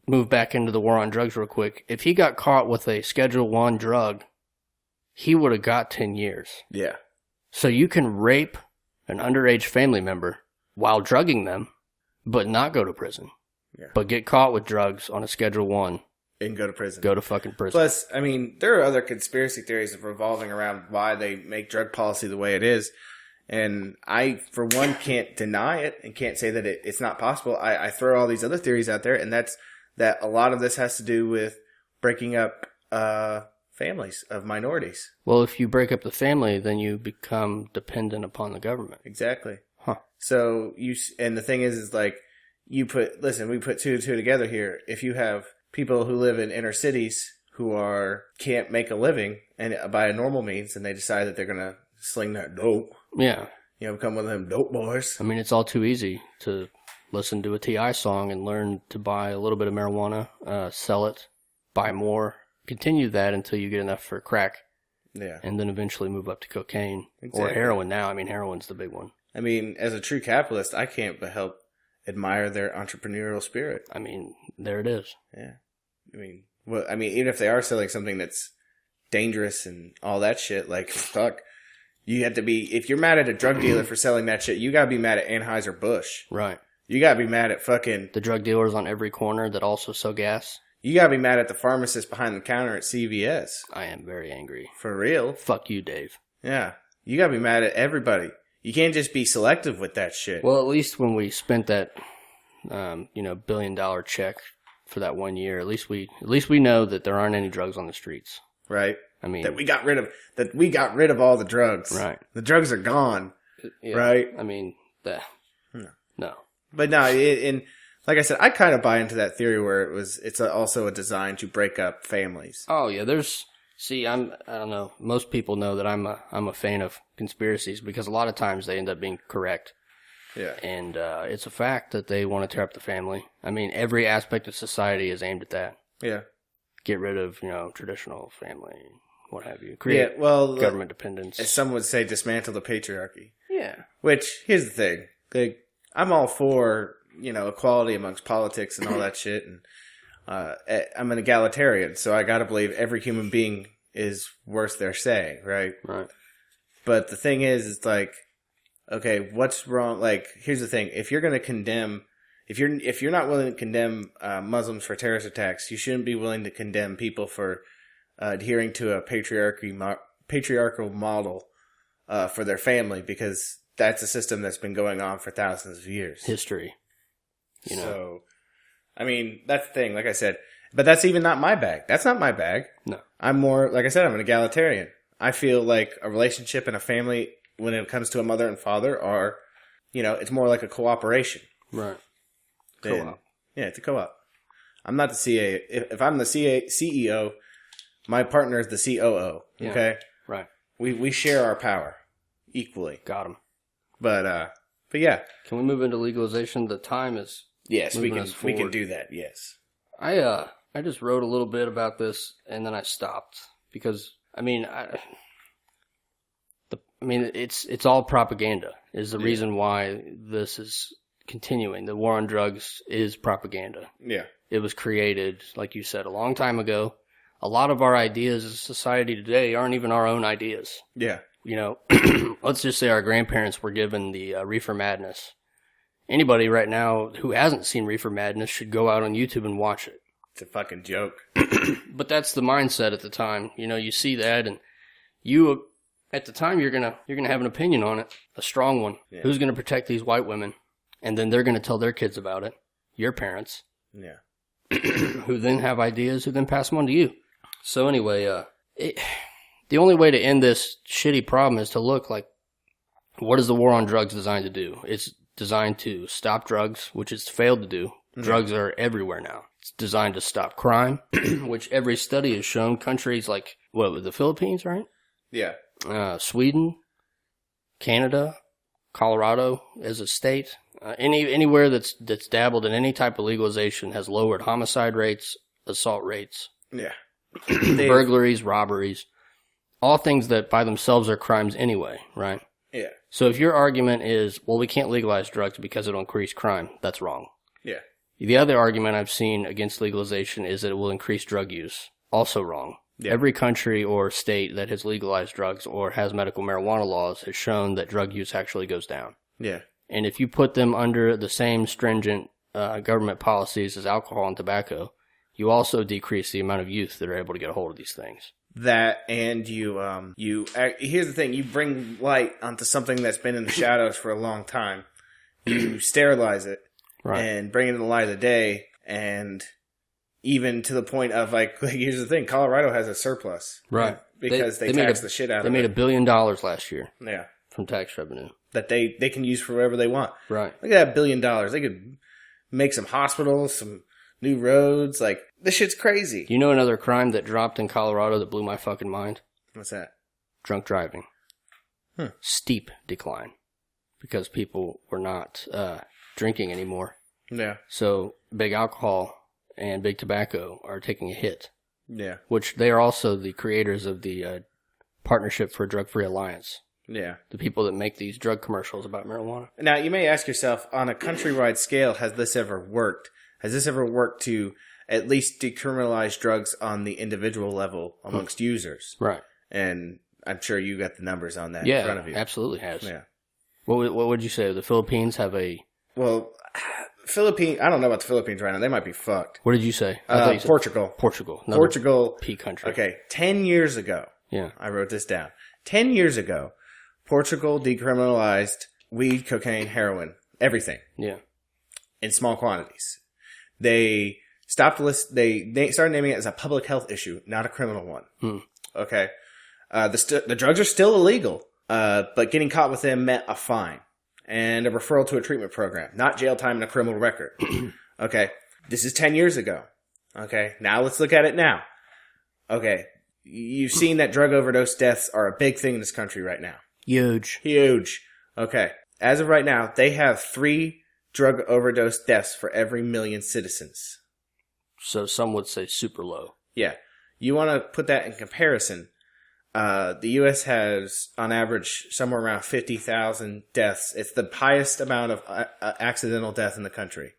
move back into the war on drugs real quick. If he got caught with a Schedule 1 drug, he would have got 10 years. Yeah. So you can rape an underage family member while drugging them, but not go to prison. Yeah. But get caught with drugs on a Schedule 1. And go to prison. Go to fucking prison. Plus, I mean, there are other conspiracy theories revolving around why they make drug policy the way it is. And I, for one, can't deny it and can't say that it's not possible. I throw all these other theories out there, and that's that a lot of this has to do with breaking up families of minorities. Well, if you break up the family, then you become dependent upon the government. Exactly. So and the thing is like we put two and two together here. If you have people who live in inner cities who can't make a living and by a normal means, and they decide that they're gonna sling that dope. Yeah. Become one of them dope boys. I mean, it's all too easy to listen to a T.I. song and learn to buy a little bit of marijuana, sell it, buy more, continue that until you get enough for crack. Yeah. And then eventually move up to cocaine or heroin now. I mean, heroin's the big one. I mean, as a true capitalist, I can't but help admire their entrepreneurial spirit. I mean, there it is. Yeah. I mean, even if they are selling something that's dangerous and all that shit, like, fuck. You have to be, if you're mad at a drug dealer for selling that shit, you gotta be mad at Anheuser-Busch. Right. You gotta be mad at fucking... the drug dealers on every corner that also sell gas. You gotta be mad at the pharmacist behind the counter at CVS. I am very angry. For real. Fuck you, Dave. Yeah. You gotta be mad at everybody. You can't just be selective with that shit. Well, at least when we spent that, $1 billion check for that 1 year, at least we know that there aren't any drugs on the streets. Right. I mean, that we got rid of all the drugs. Right. The drugs are gone. Yeah, right. I mean, no. But no, and like I said, I kind of buy into that theory where it's also a design to break up families. Oh yeah, I don't know. Most people know that I'm a fan of conspiracies because a lot of times they end up being correct. Yeah. And it's a fact that they want to tear up the family. I mean, every aspect of society is aimed at that. Yeah. Get rid of, traditional family, what have you. Create government dependence. As some would say, dismantle the patriarchy. Yeah. Which, here's the thing. Like, I'm all for, equality amongst politics and all that shit. And I'm an egalitarian, so I gotta believe every human being is worth their say, right? Right. But the thing is, it's like, okay, what's wrong? Like, here's the thing. If you're going to condemn... If you're not willing to condemn Muslims for terrorist attacks, you shouldn't be willing to condemn people for adhering to a patriarchal model for their family, because that's a system that's been going on for thousands of years. History. So, I mean, that's the thing, like I said. But that's even not my bag. That's not my bag. No. I'm more, like I said, I'm an egalitarian. I feel like a relationship and a family, when it comes to a mother and father, are, it's more like a cooperation. Right. Co-op. Yeah, it's a co-op. I'm not the CA. If I'm the CEO, my partner is the COO. Yeah, okay? Right. We share our power equally. Got him. But yeah. Can we move into legalization? The time is we can do that. Yes. I just wrote a little bit about this and then I stopped because it's all propaganda is the reason why this is continuing. The war on drugs is propaganda. Yeah. It was created, like you said, a long time ago. A lot of our ideas as a society today aren't even our own ideas. Yeah. Let's just say our grandparents were given the Reefer Madness. Anybody right now who hasn't seen Reefer Madness should go out on YouTube and watch it. It's a fucking joke. But that's the mindset at the time. You see that and you, at the time, you're gonna have an opinion on it. A strong one. Yeah. Who's gonna protect these white women? And then they're going to tell their kids about it. Your parents. Yeah. Who then have ideas, who then pass them on to you. So anyway, the only way to end this shitty problem is to look like, what is the war on drugs designed to do? It's designed to stop drugs, which it's failed to do. Mm-hmm. Drugs are everywhere now. It's designed to stop crime, which every study has shown countries like, the Philippines, right? Yeah. Sweden, Canada, Colorado as a state. Anywhere that's dabbled in any type of legalization has lowered homicide rates, assault rates, yeah, burglaries, robberies, all things that by themselves are crimes anyway, right? Yeah. So if your argument is, well, we can't legalize drugs because it'll increase crime, that's wrong. Yeah. The other argument I've seen against legalization is that it will increase drug use, also wrong. Yeah. Every country or state that has legalized drugs or has medical marijuana laws has shown that drug use actually goes down. Yeah. And if you put them under the same stringent government policies as alcohol and tobacco, you also decrease the amount of youth that are able to get a hold of these things. That, and here's the thing, you bring light onto something that's been in the shadows for a long time. You sterilize it, right, and bring it in the light of the day, and even to the point of, like here's the thing, Colorado has a surplus. Right. Because they taxed the shit out of it. They made $1 billion last year. Yeah. from tax revenue that they can use for whatever they want. Right. Look at that $1 billion. They could make some hospitals, some new roads. Like, this shit's crazy. You know another crime that dropped in Colorado that blew my fucking mind? What's that? Drunk driving. Steep decline. Because people were not drinking anymore. Yeah. So big alcohol and big tobacco are taking a hit. Yeah. Which they are also the creators of the Partnership for a Drug-Free Alliance. Yeah. The people that make these drug commercials about marijuana. Now, you may ask yourself, on a countrywide scale, has this ever worked? Has this ever worked to at least decriminalize drugs on the individual level amongst users? Right. And I'm sure you got the numbers on that in front of you. Yeah, absolutely has. Yeah. What would you say? The Philippines have a... Well, Philippines, I don't know about the Philippines right now. They might be fucked. What did you say? I thought you said Portugal. Portugal. Portugal. P country. Okay, 10 years ago. Yeah. I wrote this down. 10 years ago, Portugal decriminalized weed, cocaine, heroin, everything. Yeah. In small quantities. They stopped they started naming it as a public health issue, not a criminal one. Okay. The drugs are still illegal, but getting caught with them meant a fine and a referral to a treatment program, not jail time and a criminal record. Okay. This is 10 years ago. Okay. Now let's look at it now. Okay. You've seen that drug overdose deaths are a big thing in this country right now. Huge. Okay. As of right now, they have 3 drug overdose deaths for every 1 million citizens. So some would say super low. Yeah. You want to put that in comparison. The U.S. has, on average, somewhere around 50,000 deaths. It's the highest amount of accidental death in the country,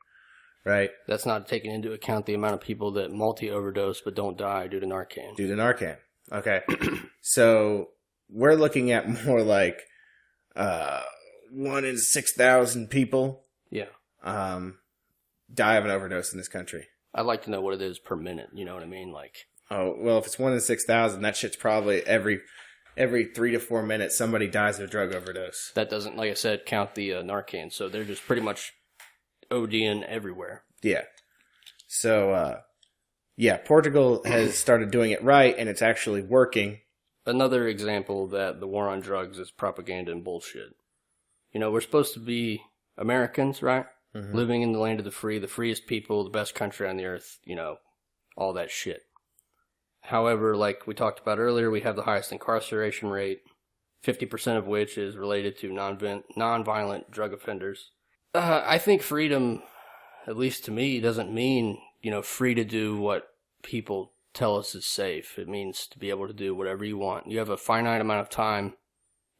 right? That's not taking into account the amount of people that multi-overdose but don't die due to Narcan. Okay. So we're looking at more like 1 in 6,000 people die of an overdose in this country. I'd like to know what it is per minute. You know what I mean? Like, oh, well, if it's 1 in 6,000, that shit's probably every 3 to 4 minutes somebody dies of a drug overdose. That doesn't, like I said, count the Narcan. So they're just pretty much ODing everywhere. Yeah. So, Portugal has started doing it right, and it's actually working. Another example that the war on drugs is propaganda and bullshit. You know, we're supposed to be Americans, right? Mm-hmm. Living in the land of the free, the freest people, the best country on the earth, you know, all that shit. However, like we talked about earlier, we have the highest incarceration rate, 50% of which is related to non-violent drug offenders. I think freedom, at least to me, doesn't mean, you know, free to do what people tell us is safe. It means to be able to do whatever you want. You have a finite amount of time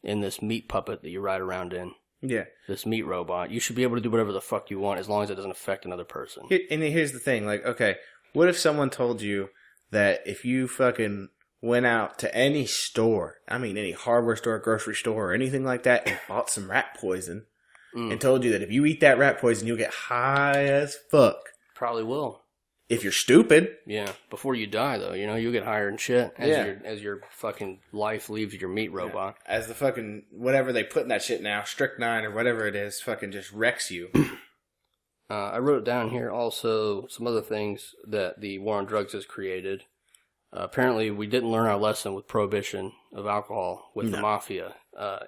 in this meat puppet that you ride around in. Yeah. This meat robot. You should be able to do whatever the fuck you want as long as it doesn't affect another person. And here's the thing. Like, okay, what if someone told you that if you fucking went out to any store, I mean any hardware store, grocery store, or anything like that, and bought some rat poison, and told you that if you eat that rat poison, you'll get high as fuck. Probably will. If you're stupid. Yeah. Before you die, though, you know, you'll get higher and shit as your fucking life leaves your meat robot. Yeah. As the fucking, whatever they put in that shit now, strychnine or whatever it is, fucking just wrecks you. I wrote down here also some other things that the war on drugs has created. Apparently, we didn't learn our lesson with prohibition of alcohol with the mafia.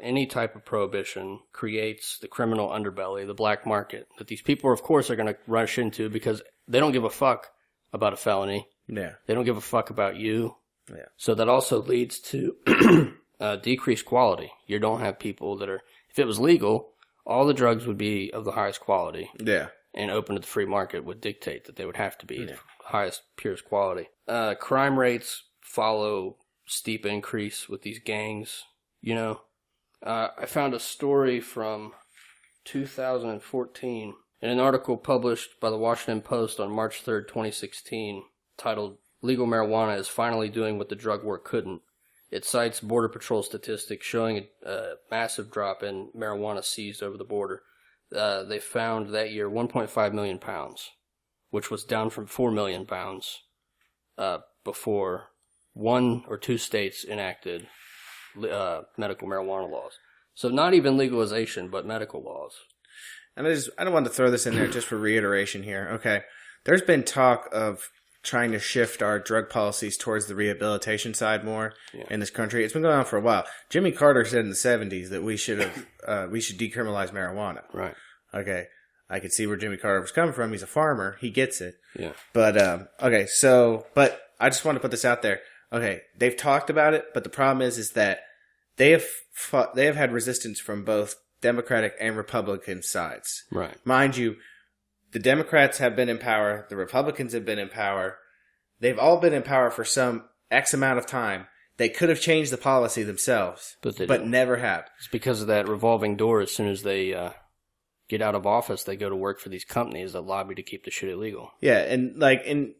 Any type of prohibition creates the criminal underbelly, the black market, that these people, of course, are going to rush into because they don't give a fuck about a felony. Yeah. They don't give a fuck about you. Yeah. So that also leads to decreased quality. You don't have people that are, if it was legal, all the drugs would be of the highest quality. Yeah. And open to the free market would dictate that they would have to be the highest, purest quality. Crime rates follow steep increase with these gangs, you know. I found a story from 2014 in an article published by the Washington Post on March 3rd, 2016, titled, "Legal Marijuana is Finally Doing What the Drug War Couldn't." It cites Border Patrol statistics showing a massive drop in marijuana seized over the border. They found that year 1.5 million pounds, which was down from 4 million pounds before 1 or 2 states enacted medical marijuana laws. So not even legalization, but medical laws. And I don't want to throw this in there just for reiteration here. Okay. There's been talk of trying to shift our drug policies towards the rehabilitation side more in this country. It's been going on for a while. Jimmy Carter said in the 70s that we should decriminalize marijuana. Right. Okay. I could see where Jimmy Carter was coming from. He's a farmer. He gets it. Yeah. But, but I just want to put this out there. Okay. They've talked about it, but the problem is that they have had resistance from both Democratic and Republican sides. Right. Mind you, the Democrats have been in power. The Republicans have been in power. They've all been in power for some X amount of time. They could have changed the policy themselves, but never have. It's because of that revolving door. As soon as they get out of office, they go to work for these companies that lobby to keep the shit illegal. Yeah, and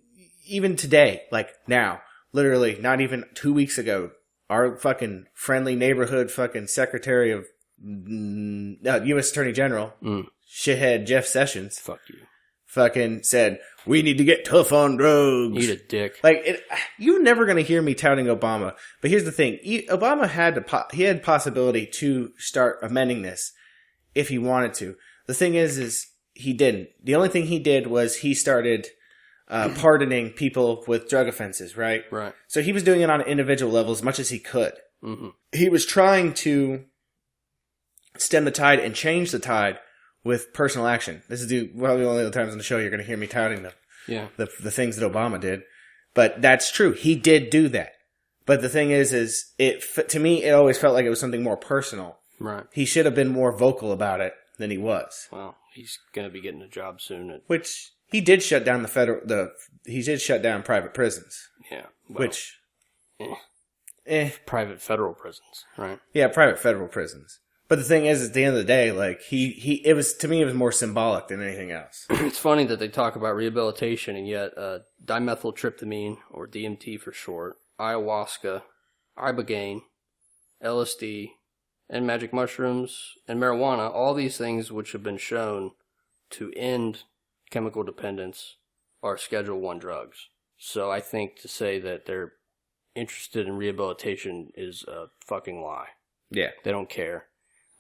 even today, like now, literally not even 2 weeks ago, our fucking friendly neighborhood fucking Secretary of U.S. Attorney General, shithead Jeff Sessions, fuck you, fucking said, we need to get tough on drugs. Eat a dick. You're never going to hear me touting Obama. But here's the thing. Obama had possibility to start amending this if he wanted to. The thing is he didn't. The only thing he did was he started pardoning people with drug offenses, right? Right. So he was doing it on an individual level as much as he could. Mm-hmm. He was trying to stem the tide and change the tide with personal action. This is one of the only other times on the show you're going to hear me touting the things that Obama did. But that's true. He did do that. But the thing is to me, it always felt like it was something more personal. Right. He should have been more vocal about it than he was. Well, he's going to be getting a job soon. Which he did shut down he did shut down private prisons. Yeah. Well, private federal prisons, right? Yeah, private federal prisons. But the thing is, at the end of the day, like it was more symbolic than anything else. It's funny that they talk about rehabilitation, and yet dimethyltryptamine, or DMT for short, ayahuasca, ibogaine, LSD, and magic mushrooms and marijuana, all these things which have been shown to end chemical dependence, are Schedule 1 drugs. So I think to say that they're interested in rehabilitation is a fucking lie. Yeah, they don't care.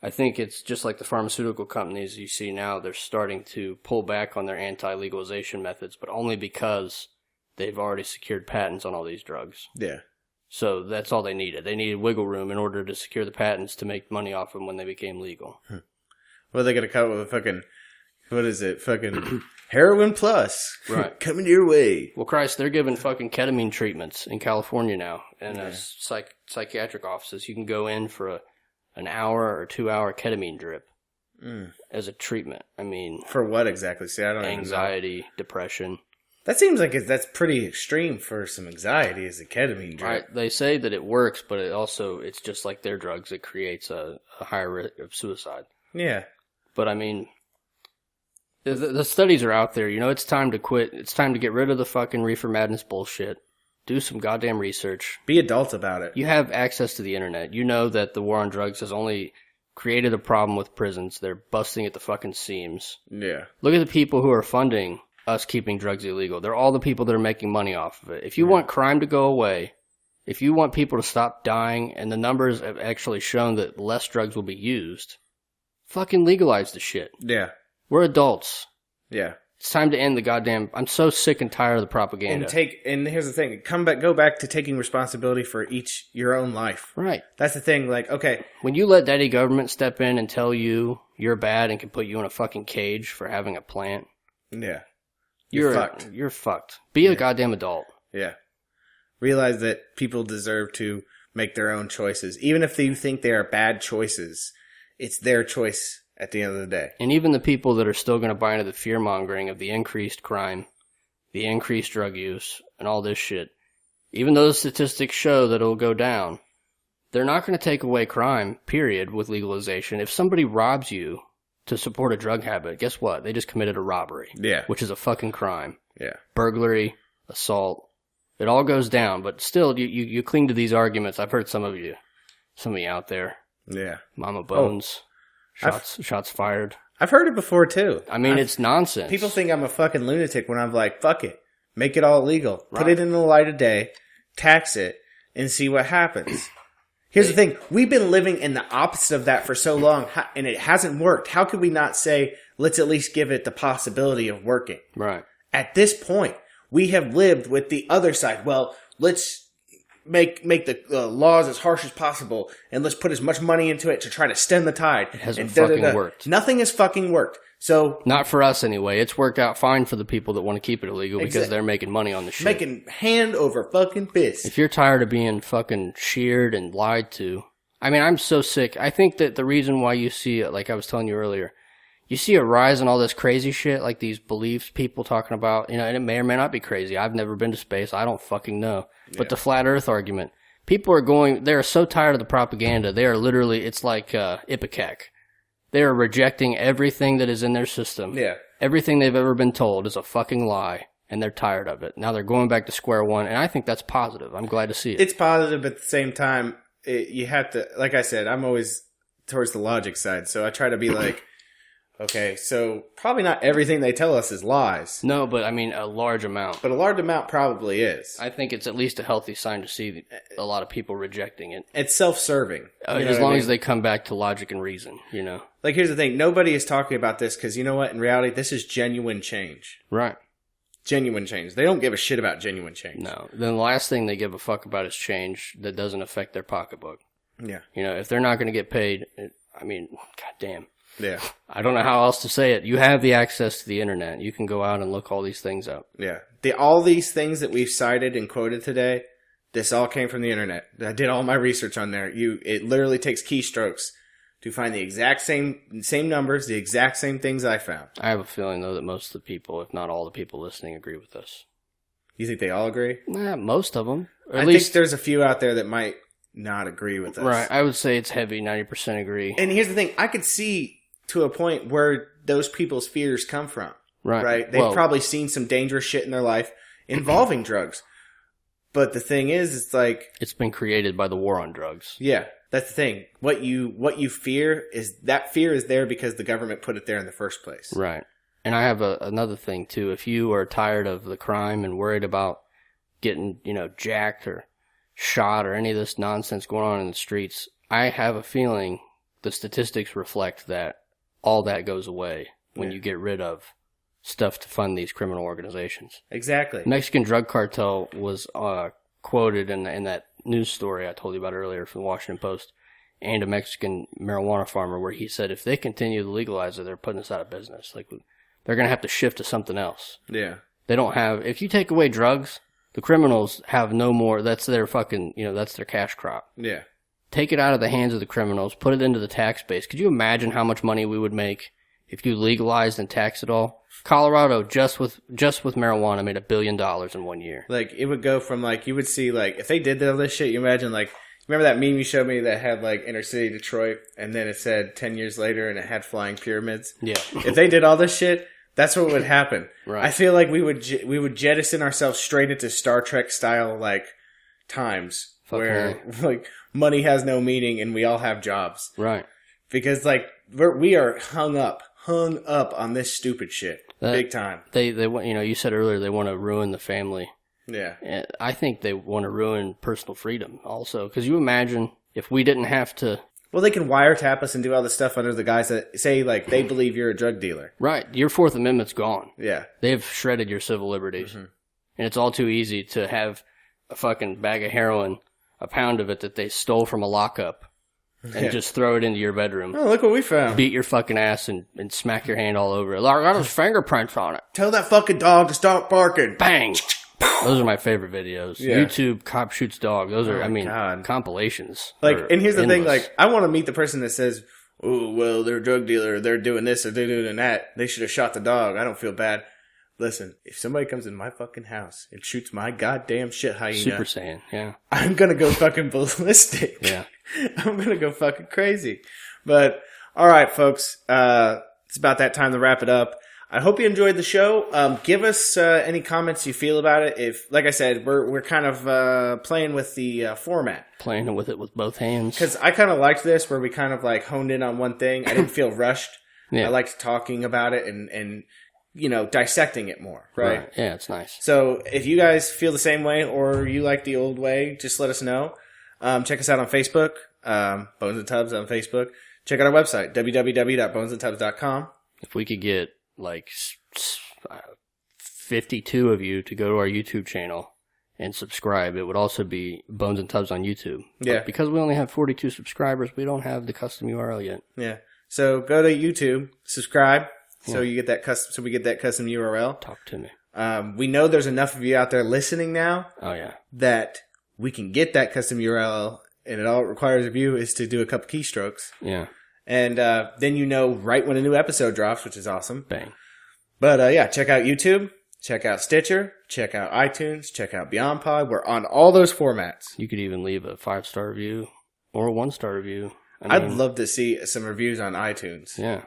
I think it's just like the pharmaceutical companies you see now, they're starting to pull back on their anti-legalization methods, but only because they've already secured patents on all these drugs. Yeah. So that's all they needed. They needed wiggle room in order to secure the patents to make money off them when they became legal. Well, they're going to come up with a fucking, what is it, fucking heroin plus. Right. Coming your way. Well, Christ, they're giving fucking ketamine treatments in California now. And psychiatric offices, you can go in for an hour or 2 hour ketamine drip as a treatment. I mean, for what exactly? See, I don't anxiety, even know. Depression. That seems like that's pretty extreme for some anxiety as a ketamine drip. Right. They say that it works, but it's just like their drugs. It creates a higher risk of suicide. Yeah. But I mean, the studies are out there. You know, it's time to quit. It's time to get rid of the fucking reefer madness bullshit. Do some goddamn research. Be adult about it. You have access to the internet. You know that the war on drugs has only created a problem with prisons. They're busting at the fucking seams. Yeah. Look at the people who are funding us keeping drugs illegal. They're all the people that are making money off of it. If you want crime to go away, if you want people to stop dying, and the numbers have actually shown that less drugs will be used, fucking legalize the shit. Yeah. We're adults. Yeah. It's time to end the goddamn... I'm so sick and tired of the propaganda. And here's the thing. Go back to taking responsibility for your own life. Right. That's the thing. Like, okay. When you let daddy government step in and tell you you're bad and can put you in a fucking cage for having a plant. Yeah. You're fucked. You're fucked. Be a goddamn adult. Yeah. Realize that people deserve to make their own choices. Even if you think they are bad choices, it's their choice at the end of the day. And even the people that are still going to buy into the fear-mongering of the increased crime, the increased drug use, and all this shit, even though the statistics show that it'll go down, they're not going to take away crime, period, with legalization. If somebody robs you to support a drug habit, guess what? They just committed a robbery. Yeah. Which is a fucking crime. Yeah. Burglary, assault. It all goes down, but still, you cling to these arguments. I've heard some of you out there. Yeah. Mama Bones. Shots fired. I've heard it before, too. I mean, it's nonsense. People think I'm a fucking lunatic when I'm like, fuck it. Make it all legal. Right. Put it in the light of day. Tax it. And see what happens. Here's the thing. We've been living in the opposite of that for so long, and it hasn't worked. How could we not say, let's at least give it the possibility of working? Right. At this point, We have lived with the other side. Well, let's make the laws as harsh as possible, and let's put as much money into it to try to stem the tide. It hasn't fucking worked. Nothing has fucking worked. So not for us anyway. It's worked out fine for the people that want to keep it illegal because they're making money on the shit. Making hand over fucking fist. If you're tired of being fucking sheared and lied to, I mean, I'm so sick. I think that the reason why you see it, like I was telling you earlier, you see a rise in all this crazy shit, like these beliefs people talking about, and it may or may not be crazy. I've never been to space. I don't fucking know. But the flat earth argument, people they're so tired of the propaganda. They are literally, it's like Ipecac. They are rejecting everything that is in their system. Yeah. Everything they've ever been told is a fucking lie, and they're tired of it. Now they're going back to square one, and I think that's positive. I'm glad to see it. It's positive, but at the same time, you have to, like I said, I'm always towards the logic side, so I try to be like, okay, so probably not everything they tell us is lies. No, but I mean a large amount. But a large amount probably is. I think it's at least a healthy sign to see a lot of people rejecting it. It's self-serving. As long as they come back to logic and reason, you know. Like, here's the thing. Nobody is talking about this because, you know what? In reality, this is genuine change. Right. Genuine change. They don't give a shit about genuine change. No. Then the last thing they give a fuck about is change that doesn't affect their pocketbook. Yeah. You know, if they're not going to get paid, I mean, goddamn. Yeah. I don't know how else to say it. You have the access to the internet. You can go out and look all these things up. Yeah. All these things that we've cited and quoted today, this all came from the internet. I did all my research on there. It literally takes keystrokes to find the exact same numbers, the exact same things I found. I have a feeling, though, that most of the people, if not all the people listening, agree with us. You think they all agree? Nah, most of them. I think there's a few out there that might not agree with us. Right. I would say it's heavy, 90% agree. And here's the thing. I could see to a point where those people's fears come from. Right? They've probably seen some dangerous shit in their life involving drugs. But the thing is, it's like... It's been created by the war on drugs. Yeah. That's the thing. What you fear is... That fear is there because the government put it there in the first place. Right. And I have another thing, too. If you are tired of the crime and worried about getting, jacked or shot or any of this nonsense going on in the streets, I have a feeling the statistics reflect that all that goes away when you get rid of stuff to fund these criminal organizations. Exactly. Mexican drug cartel was quoted in that news story I told you about earlier from the Washington Post, and a Mexican marijuana farmer, where he said if they continue to legalize it, they're putting us out of business. Like, they're going to have to shift to something else. Yeah. They don't have... If you take away drugs, the criminals have no more... That's their fucking... that's their cash crop. Yeah. Take it out of the hands of the criminals, put it into the tax base. Could you imagine how much money we would make if you legalized and taxed it all? Colorado, just with marijuana, made $1 billion in 1 year. Like, it would go from, like, you would see, like, if they did all this shit, you imagine, like, remember that meme you showed me that had, like, inner city Detroit, and then it said 10 years later, and it had flying pyramids? Yeah. If they did all this shit, that's what would happen. Right. I feel like we would jettison ourselves straight into Star Trek style, like, times. Where, like, money has no meaning and we all have jobs. Right. Because, like, we are hung up on this stupid shit. Big time. They you said earlier they want to ruin the family. Yeah. And I think they want to ruin personal freedom also. Because you imagine if we didn't have to... Well, they can wiretap us and do all this stuff under the guys that say, like, they believe you're a drug dealer. Right. Your Fourth Amendment's gone. Yeah. They've shredded your civil liberties. Mm-hmm. And it's all too easy to have a fucking bag of heroin, a pound of it that they stole from a lockup, and just throw it into your bedroom. Oh, look what we found. Beat your fucking ass and smack your hand all over it. I got his fingerprints on it. Tell that fucking dog to stop barking. Bang! Those are my favorite videos. Yeah. YouTube, cop shoots dog. Those are, compilations. Like, and here's the thing, like, I want to meet the person that says, oh, well, they're a drug dealer, they're doing this, or they're doing that. They should have shot the dog. I don't feel bad. Listen, if somebody comes in my fucking house and shoots my goddamn shit hyena, Super Saiyan, yeah, I'm gonna go fucking ballistic. Yeah, I'm gonna go fucking crazy. But all right, folks, it's about that time to wrap it up. I hope you enjoyed the show. Give us any comments you feel about it. If, like I said, we're kind of playing with the format, playing with it with both hands. Because I kind of liked this, where we kind of like honed in on one thing. I didn't feel rushed. Yeah. I liked talking about it and dissecting it more, right? Yeah, it's nice. So if you guys feel the same way or you like the old way, just let us know. Check us out on Facebook, Bones and Tubs on Facebook. Check out our website, www.bonesandtubs.com. If we could get, like, 52 of you to go to our YouTube channel and subscribe, it would also be Bones and Tubs on YouTube. Yeah. But because we only have 42 subscribers, we don't have the custom URL yet. Yeah. So go to YouTube, subscribe, so you get that custom. So we get that custom URL. Talk to me. We know there's enough of you out there listening now. Oh yeah. That we can get that custom URL, and all it requires of you is to do a couple keystrokes. Yeah. And then you know right when a new episode drops, which is awesome. Bang. But yeah, check out YouTube, check out Stitcher, check out iTunes, check out Beyond Pod. We're on all those formats. You could even leave a 5-star review or a 1-star review. I'd love to see some reviews on iTunes. Yeah.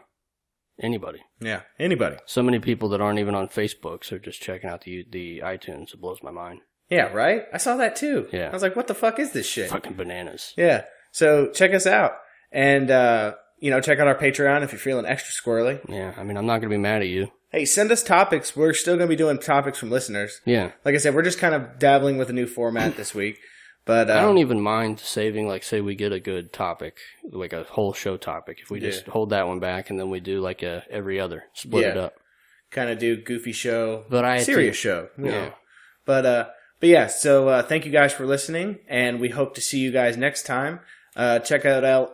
Anybody. Yeah, anybody. So many people that aren't even on Facebook, so just checking out the iTunes. It blows my mind. Yeah, right? I saw that too. Yeah. I was like, what the fuck is this shit? Fucking bananas. Yeah. So check us out. And, check out our Patreon if you're feeling extra squirrely. Yeah, I mean, I'm not going to be mad at you. Hey, send us topics. We're still going to be doing topics from listeners. Yeah. Like I said, we're just kind of dabbling with a new format this week. But I don't even mind saving, like, say we get a good topic, like a whole show topic. If we just hold that one back and then we do like a every other, split it up. Kind of do goofy show, Variety. serious show. You Yeah. know. But yeah, so thank you guys for listening, and we hope to see you guys next time. Check out our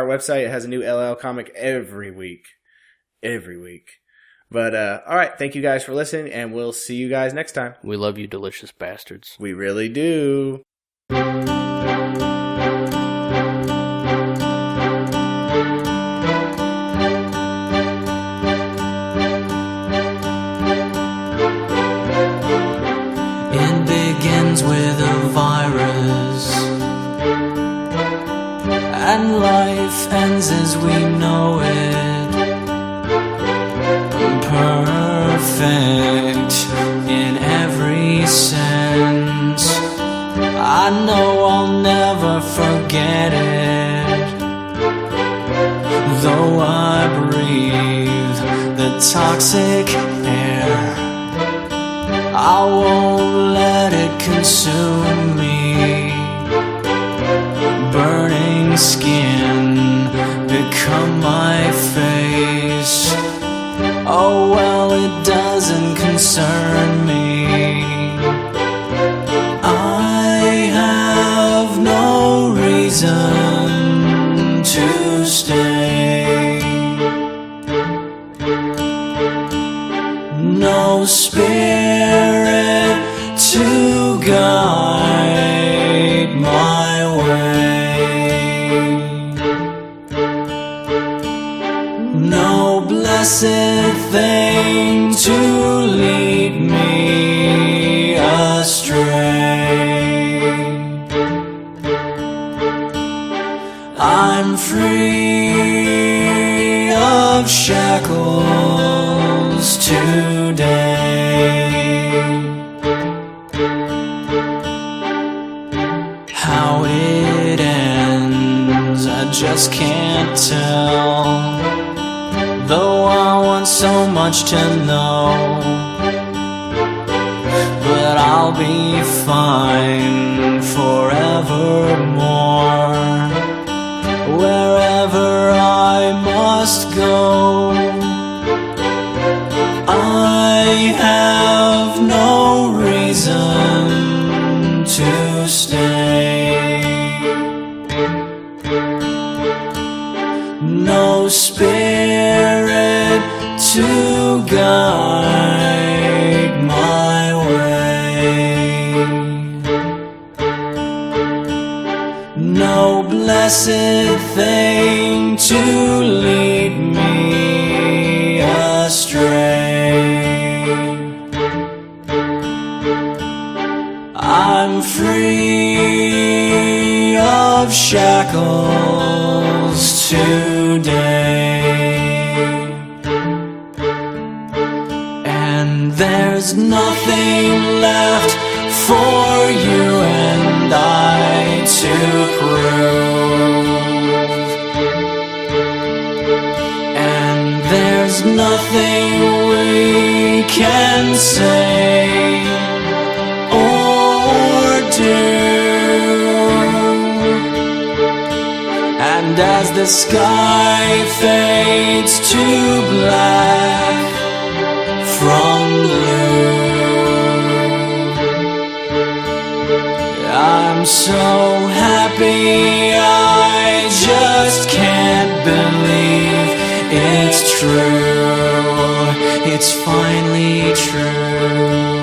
website. It has a new LL comic every week. But all right, thank you guys for listening, and we'll see you guys next time. We love you, delicious bastards. We really do. It begins with a virus, and life ends as we know it. Perfect in every sense. I know I'll never forget it. Though I breathe the toxic air, I won't let it consume me. Burning skin become my face. Oh well, it doesn't concern me. I have no reason to stay. No spirit to guide my way. No blessed thing to lead me astray. I'm free of shackles today. How it ends, I just can't tell. Though I want so much to know, but I'll be fine forevermore. Wherever I must go, I have no reason to stay. No spirit to guide my way. No blessed thing to lead me astray. I'm free of shackles today. And there's nothing left for you and I to prove. And there's nothing we can say or do. And as the sky fades to black from blue, so happy, I just can't believe it's true. It's finally true.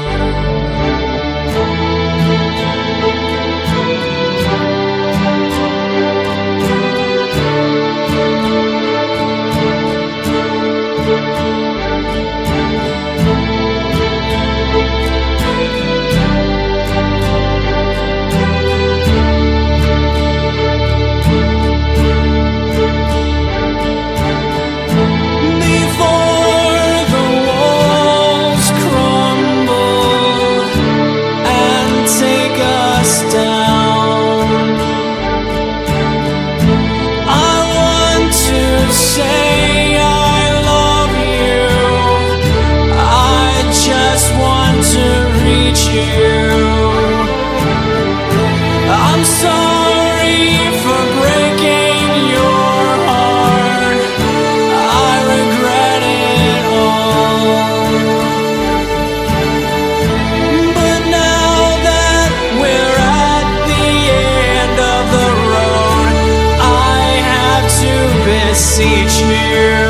I'm sorry for breaking your heart. I regret it all. But now that we're at the end of the road, I have to beseech you.